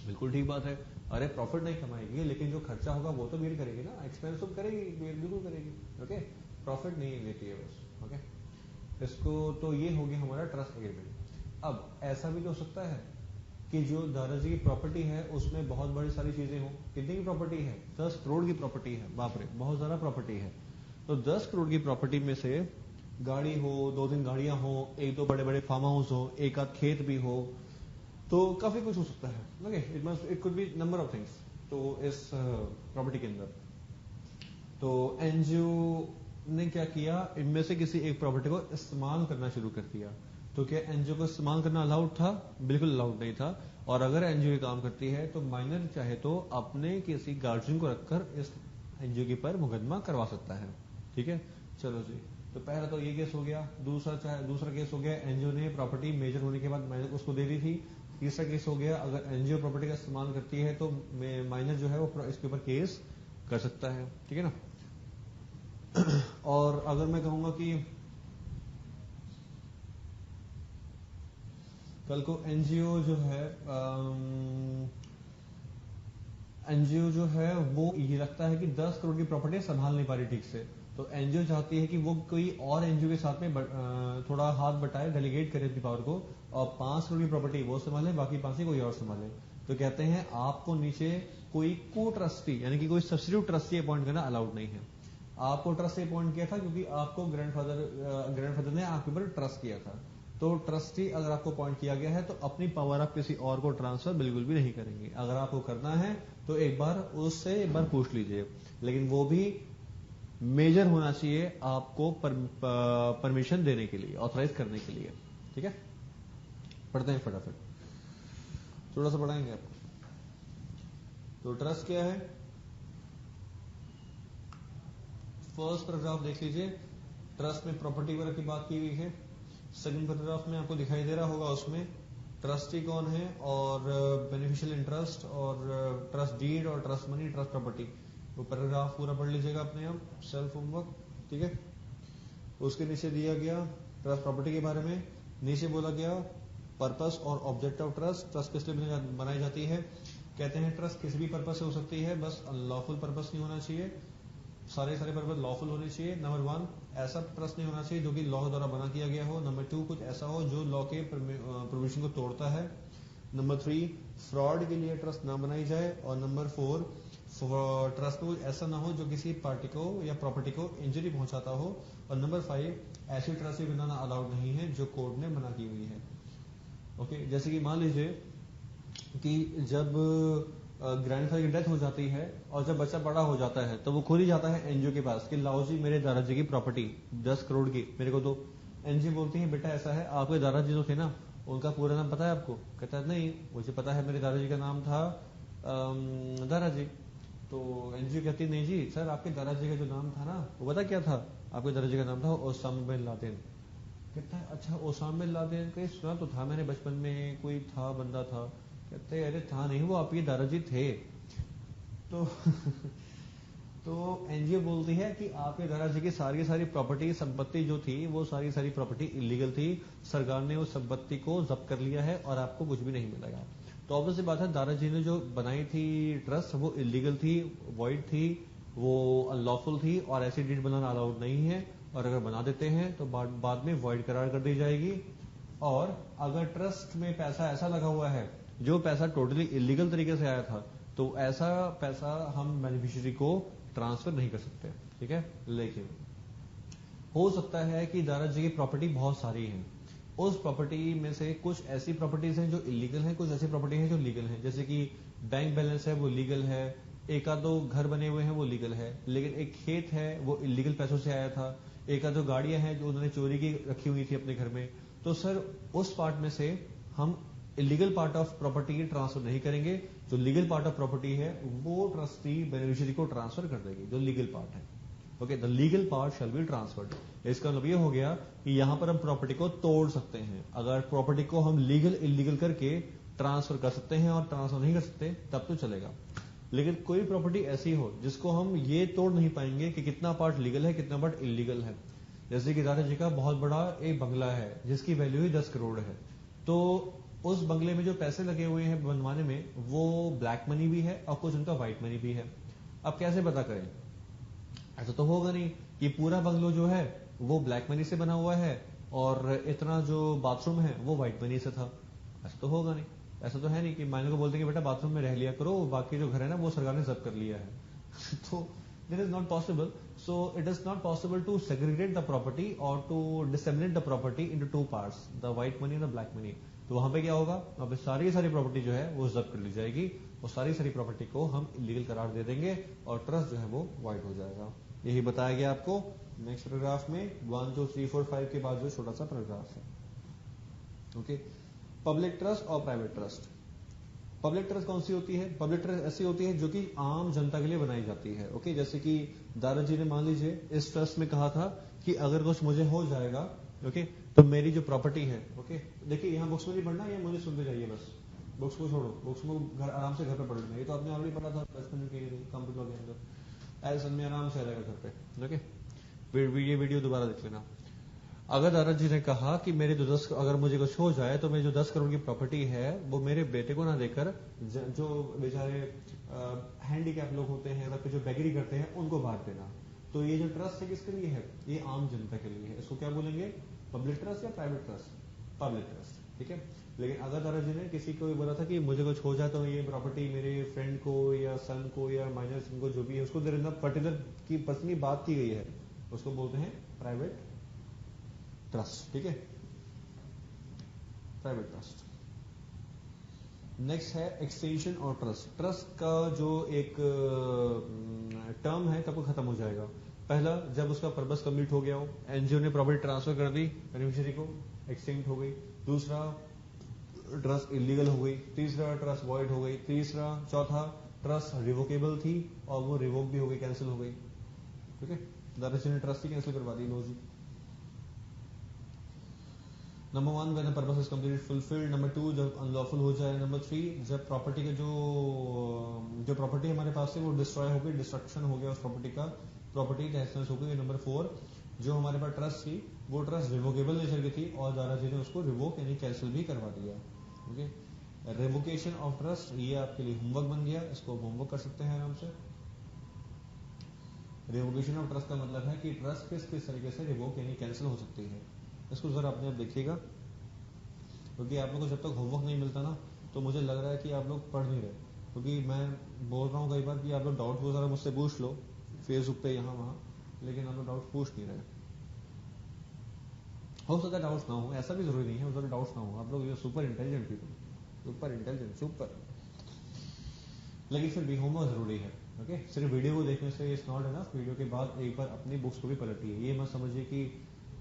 S1: बिल्कुल ठीक बात है। अरे प्रॉफिट नहीं कमाएगी लेकिन जो खर्चा होगा वो तो बेयर करेगी ना, एक्सपेंस तो करेगी, बिल्कुल करेगी। ओके, प्रॉफिट नहीं लेती है बस। ओके, इसको तो ये हो गया हमारा ट्रस्ट एग्रीमेंट। अब ऐसा भी तो हो सकता है कि जो दादाजी की प्रॉपर्टी है उसमें बहुत बड़ी सारी चीजें हो। कितनी की प्रॉपर्टी है? 10 करोड़ की प्रॉपर्टी है, बाप रे बहुत ज्यादा प्रॉपर्टी है। तो 10 करोड़ की प्रॉपर्टी में से गाड़ी हो, 2-3 गाड़ियां हो, एक दो बड़े बड़े फार्म हाउस हो, एक आध खेत भी हो, तो काफी कुछ हो सकता है। Okay, it could be number of things. तो इस प्रॉपर्टी के अंदर तो एनजीओ ने क्या किया, इनमें से किसी एक प्रॉपर्टी को इस्तेमाल करना शुरू कर दिया। तो क्या एनजीओ को इस्तेमाल करना अलाउड था? बिल्कुल अलाउड नहीं था। और अगर एनजीओ काम करती है तो माइनर चाहे तो अपने किसी गार्जियन को रखकर इस एनजीओ के पर मुकदमा करवा सकता है। ठीक है, चलो जी। तो पहला तो ये केस हो गया। दूसरा केस हो गया एनजीओ ने प्रॉपर्टी मेजर होने के बाद माइनर उसको दे दी थी। तीसरा केस हो गया अगर एनजीओ प्रॉपर्टी का इस्तेमाल करती है तो माइनर जो है वो इसके ऊपर केस कर सकता है। ठीक है ना। और अगर मैं कहूंगा कि कल को एनजीओ जो है वो ये लगता है कि 10 करोड़ की प्रॉपर्टी संभाल नहीं पा रही ठीक से, तो एनजीओ चाहती है कि वो कोई और एनजीओ के साथ में थोड़ा हाथ बटाए, डेलीगेट करे अपनी पावर को, और 5 करोड़ की प्रॉपर्टी वो संभाले, बाकी 5 ही कोई और संभाले। तो कहते हैं आपको नीचे कोई को ट्रस्टी यानी कि कोई सब्सिट्यूट ट्रस्टी अपॉइंट करना अलाउड नहीं है। आपको ट्रस्ट अपॉइंट किया था क्योंकि आपको ग्रैंडफादर ने आपके ऊपर ट्रस्ट किया था। तो ट्रस्टी अगर आपको अपॉइंट किया गया है तो अपनी पावर आप किसी और को ट्रांसफर बिल्कुल भी नहीं करेंगे। अगर आपको करना है तो एक बार उससे एक बार पूछ लीजिए, लेकिन वो भी मेजर होना चाहिए आपको परमिशन देने के लिए, ऑथराइज करने के लिए। ठीक है, पढ़ते हैं फटाफट, थोड़ा सा पढ़ाएंगे आपको। तो ट्रस्ट क्या है? फर्स्ट पैराग्राफ देख लीजिए, ट्रस्ट में प्रॉपर्टी वगैरह की बात की हुई है। सेकंड पैराग्राफ में आपको दिखाई दे रहा होगा, उसमें ट्रस्टी कौन है और बेनिफिशियल इंटरेस्ट और ट्रस्ट डीड और ट्रस्ट मनी, ट्रस्ट प्रॉपर्टी। वो पैराग्राफ पूरा पढ़ लीजिएगा अपने आप, सेल्फ होमवर्क। ठीक है, उसके नीचे दिया गया ट्रस्ट प्रॉपर्टी के बारे में। नीचे बोला गया पर्पस और ऑब्जेक्ट ऑफ ट्रस्ट, ट्रस्ट किस लिए बनाई जाती है। कहते हैं ट्रस्ट किसी भी पर्पस से हो सकती है, बस अनलॉफुल पर्पस नहीं होना चाहिए, सारे पर्पस लॉफुल होने चाहिए। नंबर 1, ऐसा ट्रस्ट नहीं होना चाहिए जो कि लॉ द्वारा बना किया गया हो। नंबर 2, कुछ ऐसा हो जो लॉ के प्रोविजन को तोड़ता है। नंबर 3, फ्रॉड के लिए ट्रस्ट ना बनाई जाए। और नंबर 4, ट्रस्ट ऐसा ना हो जो किसी पार्टी को या प्रॉपर्टी को इंजरी पहुंचाता हो। और नंबर 5, ऐसी ट्रस्ट भी बनाना अलाउड नहीं है जो कोर्ट ने मना की हुई है। ओके, जैसे कि मान लीजिए कि जब ग्रैंडफादर की डेथ हो जाती है और जब बच्चा बड़ा हो जाता है तो वो खुद ही जाता है एनजीओ के पास कि लाओ जी मेरे दादाजी की प्रॉपर्टी 10 करोड़ की मेरे को दो। एनजीओ बोलती है बेटा ऐसा है, आपके दादाजी जो थे ना उनका पूरा नाम पता है आपको? कहता है नहीं, मुझे पता है, मेरे दादाजी का नाम था दादाजी। तो एनजीओ कहती नहीं जी सर, आपके दादाजी का जो नाम था ना वो पता क्या था? आपके दादाजी का नाम था ओसामा बिन लादेन। कहता है अच्छा ओसामा बिन लादेन, कहीं सुना तो था मैंने बचपन में, कोई था बंदा था। कहते अरे था नहीं, वो आपके दादाजी थे। तो तो एनजीओ बोलती है कि आपके दादाजी की सारी प्रॉपर्टी संपत्ति जो थी वो सारी प्रॉपर्टी इलीगल थी, सरकार ने उस संपत्ति को जब्त कर लिया है और आपको कुछ भी नहीं मिलेगा। तो ऑब्वियस सी बात है दादाजी ने जो बनाई थी ट्रस्ट वो इलीगल थी, वॉइड थी, वो अनलॉफुल थी और ऐसी डीड बनाना अलाउड नहीं है। और अगर बना देते हैं तो बाद में वॉइड करार कर दी जाएगी। और अगर ट्रस्ट में पैसा ऐसा लगा हुआ है जो पैसा टोटली इलीगल तरीके से आया था तो ऐसा पैसा हम बेनिफिशियरी को ट्रांसफर नहीं कर सकते। ठीक है, लेकिन हो सकता है कि दादाजी की प्रॉपर्टी बहुत सारी है, उस प्रॉपर्टी में से कुछ ऐसी प्रॉपर्टीज हैं जो इलीगल हैं, कुछ ऐसी प्रॉपर्टी हैं जो लीगल हैं। जैसे कि बैंक बैलेंस है वो लीगल है, एक आध दो घर बने हुए हैं वो लीगल है, लेकिन एक खेत है वो इलीगल पैसों से आया था, एक आध दो गाड़ियां हैं जो उन्होंने चोरी की रखी हुई थी अपने घर में। तो सर उस पार्ट में से हम इलीगल पार्ट ऑफ प्रॉपर्टी की ट्रांसफर नहीं करेंगे, जो लीगल पार्ट ऑफ प्रॉपर्टी है वो ट्रस्टी बेनिफिशियरी को ट्रांसफर कर देगी, जो लीगल पार्ट है। Okay, the legal part shall be transferred. इसका मतलब ये हो गया कि यहां पर हम प्रॉपर्टी को तोड़ सकते हैं। अगर प्रॉपर्टी को हम लीगल इलीगल करके ट्रांसफर कर सकते हैं और ट्रांसफर नहीं कर सकते तब तो चलेगा। लेकिन कोई प्रॉपर्टी ऐसी हो जिसको हम ये तोड़ नहीं पाएंगे कि कितना पार्ट लीगल है कितना पार्ट इलीगल है। जैसे कि दादा जी का बहुत बड़ा एक बंगला है जिसकी वैल्यू ही 10 करोड़ है, तो उस बंगले में जो पैसे लगे हुए हैं बनवाने में वो ब्लैक मनी भी है और कुछ उनका व्हाइट मनी भी है। अब कैसे पता करें? ऐसा तो होगा नहीं कि पूरा बंगलो जो है वो ब्लैक मनी से बना हुआ है और इतना जो बाथरूम है वो व्हाइट मनी से था। ऐसा तो होगा नहीं। ऐसा तो है नहीं कि मालिक को बोलते कि बेटा बाथरूम में रह लिया करो, बाकी जो घर है ना वो सरकार ने जब्त कर लिया है। तो that is not possible. So it is not possible to segregate the property और to disseminate the property into two parts, the white money and the black money. तो वहां पे क्या होगा? वहां पे सारी प्रॉपर्टी जो है वो जब्त कर ली जाएगी और सारी प्रॉपर्टी को हम इलीगल करार दे देंगे और ट्रस्ट जो है वो व्हाइट हो जाएगा। यही बताया गया आपको नेक्स्ट पैराग्राफ में 1 2 3 4 5 के बाद जो छोटा सा पैराग्राफ है। ओके, पब्लिक ट्रस्ट और प्राइवेट ट्रस्ट। पब्लिक ट्रस्ट कौन सी होती है? पब्लिक ट्रस्ट ऐसी होती है जो कि आम जनता के लिए बनाई जाती है। ओके, जैसे कि दादाजी ने मान लीजिए इस ट्रस्ट में कहा था कि अगर कुछ मुझे हो जाएगा, ओके, तो मेरी जो प्रॉपर्टी है, ओके, देखिए यहाँ बुक्स में नहीं पढ़ना, ये मुझे सुनते जाइए बस, बुक्स को छोड़ो, बुक्स को घर आराम से घर पे पढ़ लेना। ये तो आपने ऑलरेडी पढ़ा था 10 मिनट के कंप्यूटर के अंदर, ऐसे में आराम से आ जाएगा घर पे। ओके, ये वीडियो दोबारा देख लेना। अगर दादाजी ने कहा कि मेरे जो 10 अगर मुझे कुछ हो जाए तो मेरी जो 10 करोड़ की प्रॉपर्टी है वो मेरे बेटे को ना देकर जो बेचारे हैंडीकैप लोग होते हैं या फिर जो बेगरी करते हैं उनको बांट देना। तो ये जो ट्रस्ट है किसके लिए है? ये आम जनता के लिए है। इसको क्या बोलेंगे? पब्लिक ट्रस्ट या प्राइवेट ट्रस्ट? Public trust. ठीक है। लेकिन अगर दादाजी ने किसी को बोला था कि मुझे कुछ हो जाए तो ये प्रॉपर्टी मेरे फ्रेंड को या सन को या माइनर सन को जो भी है उसको दे देना, पर्टिकुलर की पर्सनली बात की गई है, उसको बोलते हैं प्राइवेट ट्रस्ट। ठीक है, प्राइवेट ट्रस्ट। नेक्स्ट है एक्सटेंशन और ट्रस्ट। ट्रस्ट का जो एक टर्म है कब खत्म हो जाएगा? पहला, जब उसका पर्पस कंप्लीट हो गया हो, एनजीओ ने प्रॉपर्टी ट्रांसफर कर दी बेनिफिशियरी को, एक्सटेंड हो गई। दूसरा, ट्रस्ट इलीगल हो गई। तीसरा, ट्रस्ट वॉइड हो गई। तीसरा, चौथा, ट्रस्ट रिवोकेबल थी और वो रिवोक भी हो गई, कैंसिल हो गई। ठीक है, दादाजी ने ट्रस्ट ही कैंसिल करवा दी। लो जी, number 1 when the purpose is completely fulfilled. Number 2 जब अनलॉफुल हो जाए। नंबर 3 जब प्रॉपर्टी के जो प्रॉपर्टी हमारे पास है वो डिस्ट्रॉय हो गई, डिस्ट्रक्शन हो गया उस प्रॉपर्टी का, प्रॉपर्टी तहस हो गई। नंबर 4 जो हमारे पास ट्रस्ट थी वो ट्रस्ट रिवोकेबल नेचर की थी और दादाजी ने उसको रिवोक यानी कैंसिल भी करवा दिया। ओके, रिवोकेशन ऑफ ट्रस्ट ये आपके लिए होमवर्क बन गया, इसको होमवर्क कर सकते हैं आराम से। रिवोकेशन ऑफ ट्रस्ट का मतलब है कि ट्रस्ट किस किस तरीके से रिवोक यानी कैंसिल हो सकती है। इसको जरा अपने आप देखिएगा, क्योंकि आप लोग को जब तक होमवर्क नहीं मिलता ना तो मुझे लग रहा है कि आप लोग पढ़ नहीं रहे। क्योंकि मैं बोल रहा हूँ कई बार कि आप लोग डाउट जरा मुझसे पूछ लो फेसबुक पे यहाँ वहाँ, लेकिन आप लोग डाउट पूछ नहीं रहे। हो सकता है डाउट्स ना हो, ऐसा भी जरूरी नहीं है उधर डाउट्स ना हो। आप लोग super intelligent people, super intelligent, super, लेकिन फिर भी होमवर्क जरूरी है। ओके, सिर्फ वीडियो को देखने से इट्स नॉट एनफ। वीडियो के बाद एक बार अपनी बुक्स को भी पलटिए। ये मत समझिए कि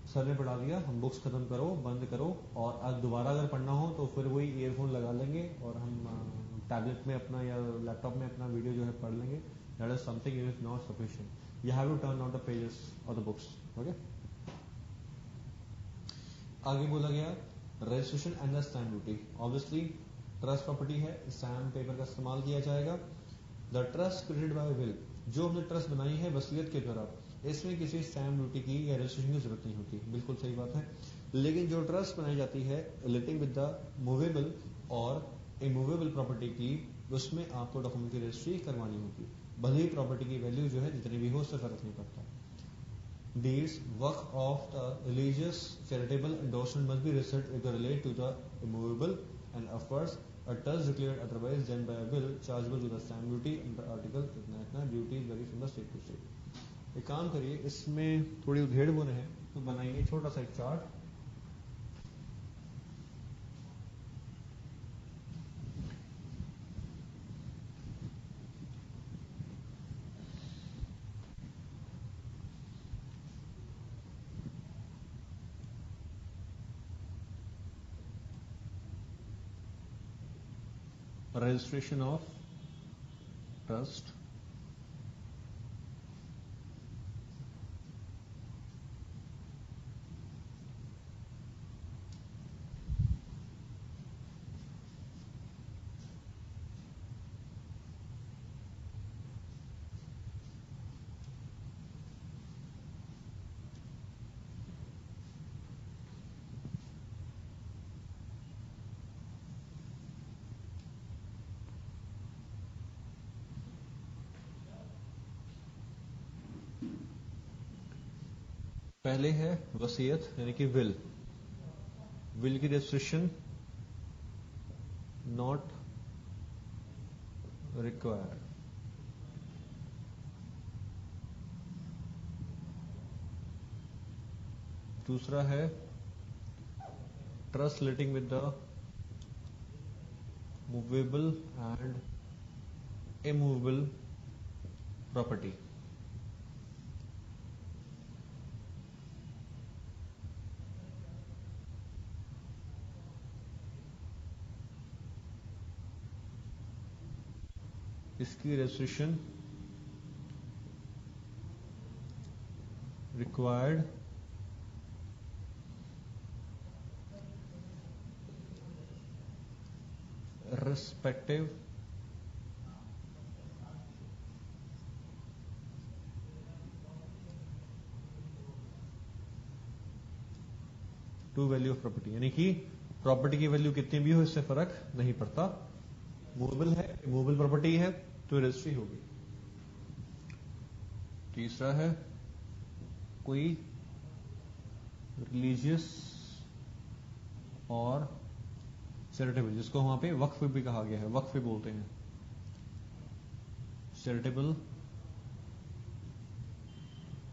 S1: सर ने पढ़ा दिया हम बुक्स खत्म करो, बंद करो और आज दोबारा अगर पढ़ना हो तो फिर वही ईयरफोन लगा लेंगे और हम टैबलेट में अपना या लैपटॉप में अपना वीडियो जो है पढ़ लेंगे। That is something is not sufficient. You have to turn out the pages of the books. Okay, आगे बोला गया registration and the stamp duty. Obviously trust property है, स्टैम्प पेपर का इस्तेमाल किया जाएगा। The trust created by will, जो हमने ट्रस्ट बनाई है वसीयत के द्वारा, इसमें किसी स्टैम्प ड्यूटी की या रजिस्ट्रेशन की जरूरत नहीं होती। बिल्कुल सही बात है। लेकिन जो ट्रस्ट बनाई जाती है रिलेटिंग विद द मूवेबल और इमूवेबल प्रॉपर्टी की, उसमें आपको डॉक्यूमेंट की रजिस्ट्री करवानी होगी। भले ही प्रॉपर्टी की वैल्यू जो है जितनी भी हो उससे फर्क नहीं पड़ता। Deeds, work of the religious charitable endorsement must be registered if they relate to the immovable, and of course a trust declared otherwise than by a will chargeable to the stamp duty under article इतना duty vary from the state to state। एक काम करिए, इसमें थोड़ी उधेड़ बुन है तो बनाइए छोटा सा एक चार्ट। रजिस्ट्रेशन ऑफ ट्रस्ट, पहले है वसीयत यानी कि विल की रजिस्ट्रेशन नॉट रिक्वायर्ड। दूसरा है trust relating with the movable and immovable property. इसकी registration required respective to value of property, यानी कि प्रॉपर्टी की वैल्यू कितनी भी हो इससे फर्क नहीं पड़ता। मूवेबल है, मूवेबल प्रॉपर्टी है तो रजिस्ट्री होगी। तीसरा है कोई रिलीजियस और चैरिटेबल, जिसको वहां पे वक्फ भी कहा गया है, वक्फ बोलते हैं, चैरिटेबल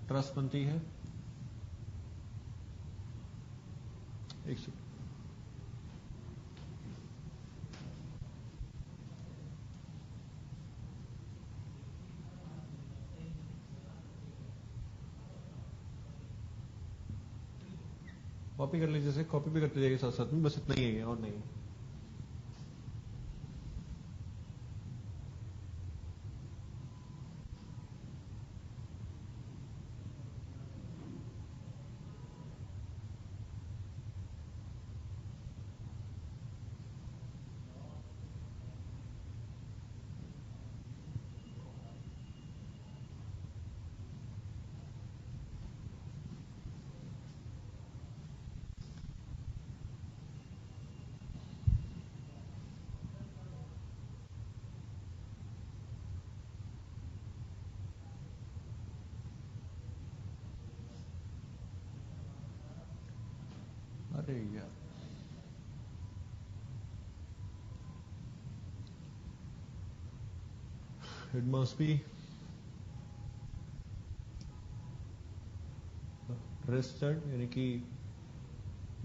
S1: ट्रस्ट बनती है। एक सेकंड, कॉपी कर लीजिए, जैसे कॉपी भी करते जाइए साथ साथ में, बस इतना ही है और नहीं। अरे यार, it must be registered यानी कि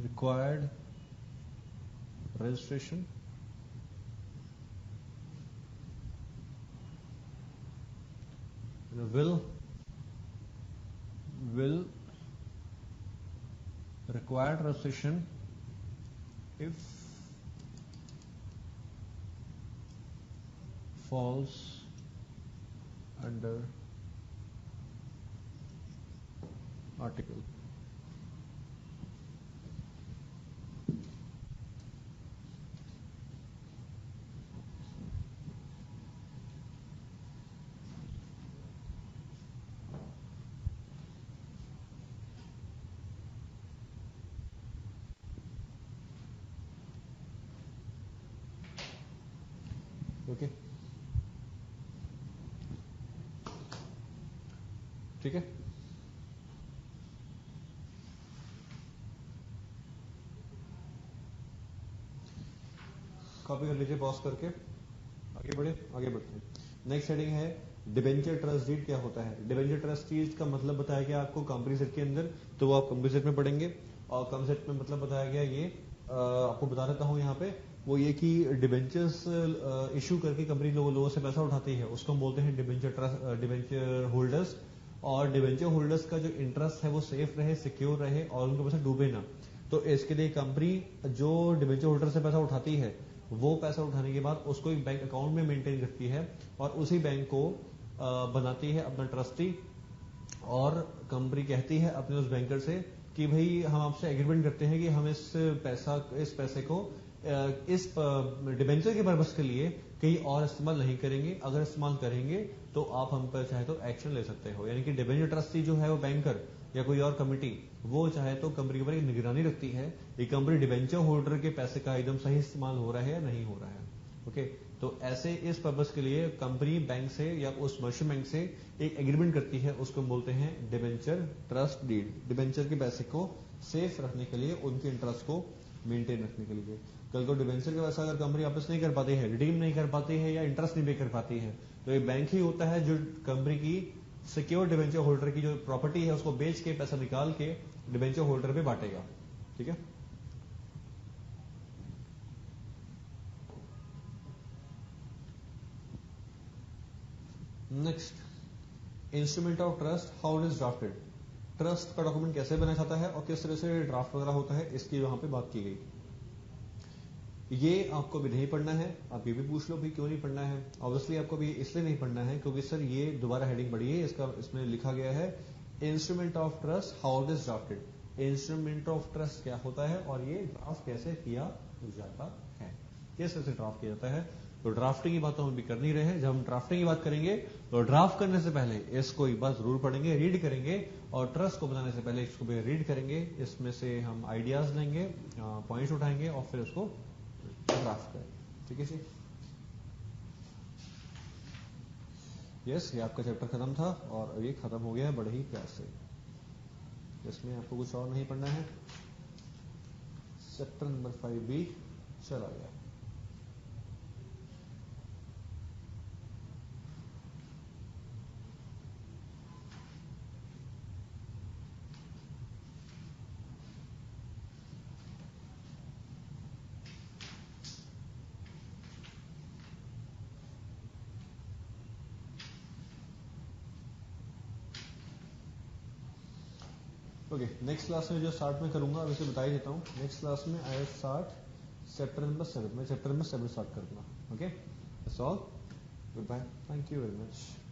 S1: required registration will required registration if falls under article। Okay, ठीक है। कॉपी कर लीजिए पॉज करके, आगे बढ़ते हैं। नेक्स्ट हेडिंग है डिबेंचर ट्रस्ट डीड क्या होता है। डिबेंचर ट्रस्ट डीड का मतलब बताया गया आपको कंपनी सेट के अंदर, तो वो आप कंपनी सेट में पढ़ेंगे। और कंपनी सेट में मतलब बताया गया ये आपको बता देता हूं यहाँ पे, वो ये कि डिबेंचर्स इशू करके कंपनी लोगों से पैसा उठाती है, उसको हम बोलते हैं डिबेंचर होल्डर्स। और डिबेंचर होल्डर्स का जो इंटरेस्ट है वो सेफ रहे, सिक्योर रहे और उनके पैसा डूबे ना। तो इसके लिए कंपनी जो डिबेंचर होल्डर से पैसा उठाती है, वो पैसा उठाने के बाद उसको एक बैंक अकाउंट में मेंटेन करती है और उसी बैंक को बनाती है अपना ट्रस्टी। और कंपनी कहती है अपने उस बैंकर से कि भाई हम आपसे एग्रीमेंट करते हैं कि हम इस पैसे को इस डिबेंचर के पर्पस के लिए कहीं और इस्तेमाल नहीं करेंगे। अगर इस्तेमाल करेंगे तो आप हम पर चाहे तो एक्शन ले सकते हो। यानी कि डिबेंचर ट्रस्टी जो है वो बैंकर या कोई और कमिटी, वो चाहे तो कंपनी के ऊपर निगरानी रखती है कि कंपनी डिबेंचर होल्डर के पैसे का एकदम सही इस्तेमाल हो रहा है या नहीं हो रहा है। ओके, तो ऐसे इस पर्पस के लिए कंपनी बैंक से या उस मर्चेंट बैंक से एक एग्रीमेंट करती है, उसको बोलते हैं डिबेंचर ट्रस्ट डीड। डिबेंचर के पैसे को सेफ रखने के लिए, उनके इंटरेस्ट को मेंटेन रखने के लिए। कल को डिबेंचर के पैसा अगर कंपनी वापस नहीं कर पाती है, रिडीम नहीं कर पाती है या इंटरेस्ट नहीं पे कर पाती है, तो ये बैंक ही होता है जो कंपनी की सिक्योर डिबेंचर होल्डर की जो प्रॉपर्टी है उसको बेच के पैसा निकाल के डिबेंचर होल्डर पे बांटेगा। ठीक है। Next, instrument of trust, how it is drafted. Trust का डॉक्यूमेंट कैसे बनाया जाता है और किस तरह से ड्राफ्ट वगैरह होता है, इसकी यहां पे बात की गई। ये आपको भी नहीं पढ़ना है। आप ये भी पूछ लो भी क्यों नहीं पढ़ना है। ऑब्वियसली आपको भी इसलिए नहीं पढ़ना है क्योंकि सर ये दोबारा हेडिंग पढ़िए, इसका इसमें लिखा गया है instrument of trust, how it is drafted. Instrument of trust क्या होता है और ये ड्राफ्ट कैसे किया जाता है, किस तरह से ड्राफ्ट किया जाता है। तो ड्राफ्टिंग की बात तो हम अभी कर नहीं रहे हैं। जब हम ड्राफ्टिंग की बात करेंगे तो ड्राफ्ट करने से पहले इसको एक बार जरूर पढ़ेंगे, रीड करेंगे, और ट्रस्ट को बनाने से पहले इसको भी रीड करेंगे। इसमें से हम आइडियाज लेंगे, पॉइंट्स उठाएंगे और फिर उसको ड्राफ्ट करें। ठीक है जी। यस, ये आपका चैप्टर खत्म था और अभी खत्म हो गया है बड़े ही प्यार से। इसमें आपको कुछ और नहीं पढ़ना है। चैप्टर नंबर 5 भी चला गया। ओके, नेक्स्ट क्लास में जो स्टार्ट में करूंगा अब इसे बता ही देता हूँ। नेक्स्ट क्लास में आई स्टार्ट चैप्टर नंबर 7। मैं चैप्टर नंबर 7 स्टार्ट करूंगा। Okay, that's all. Goodbye, thank you very much.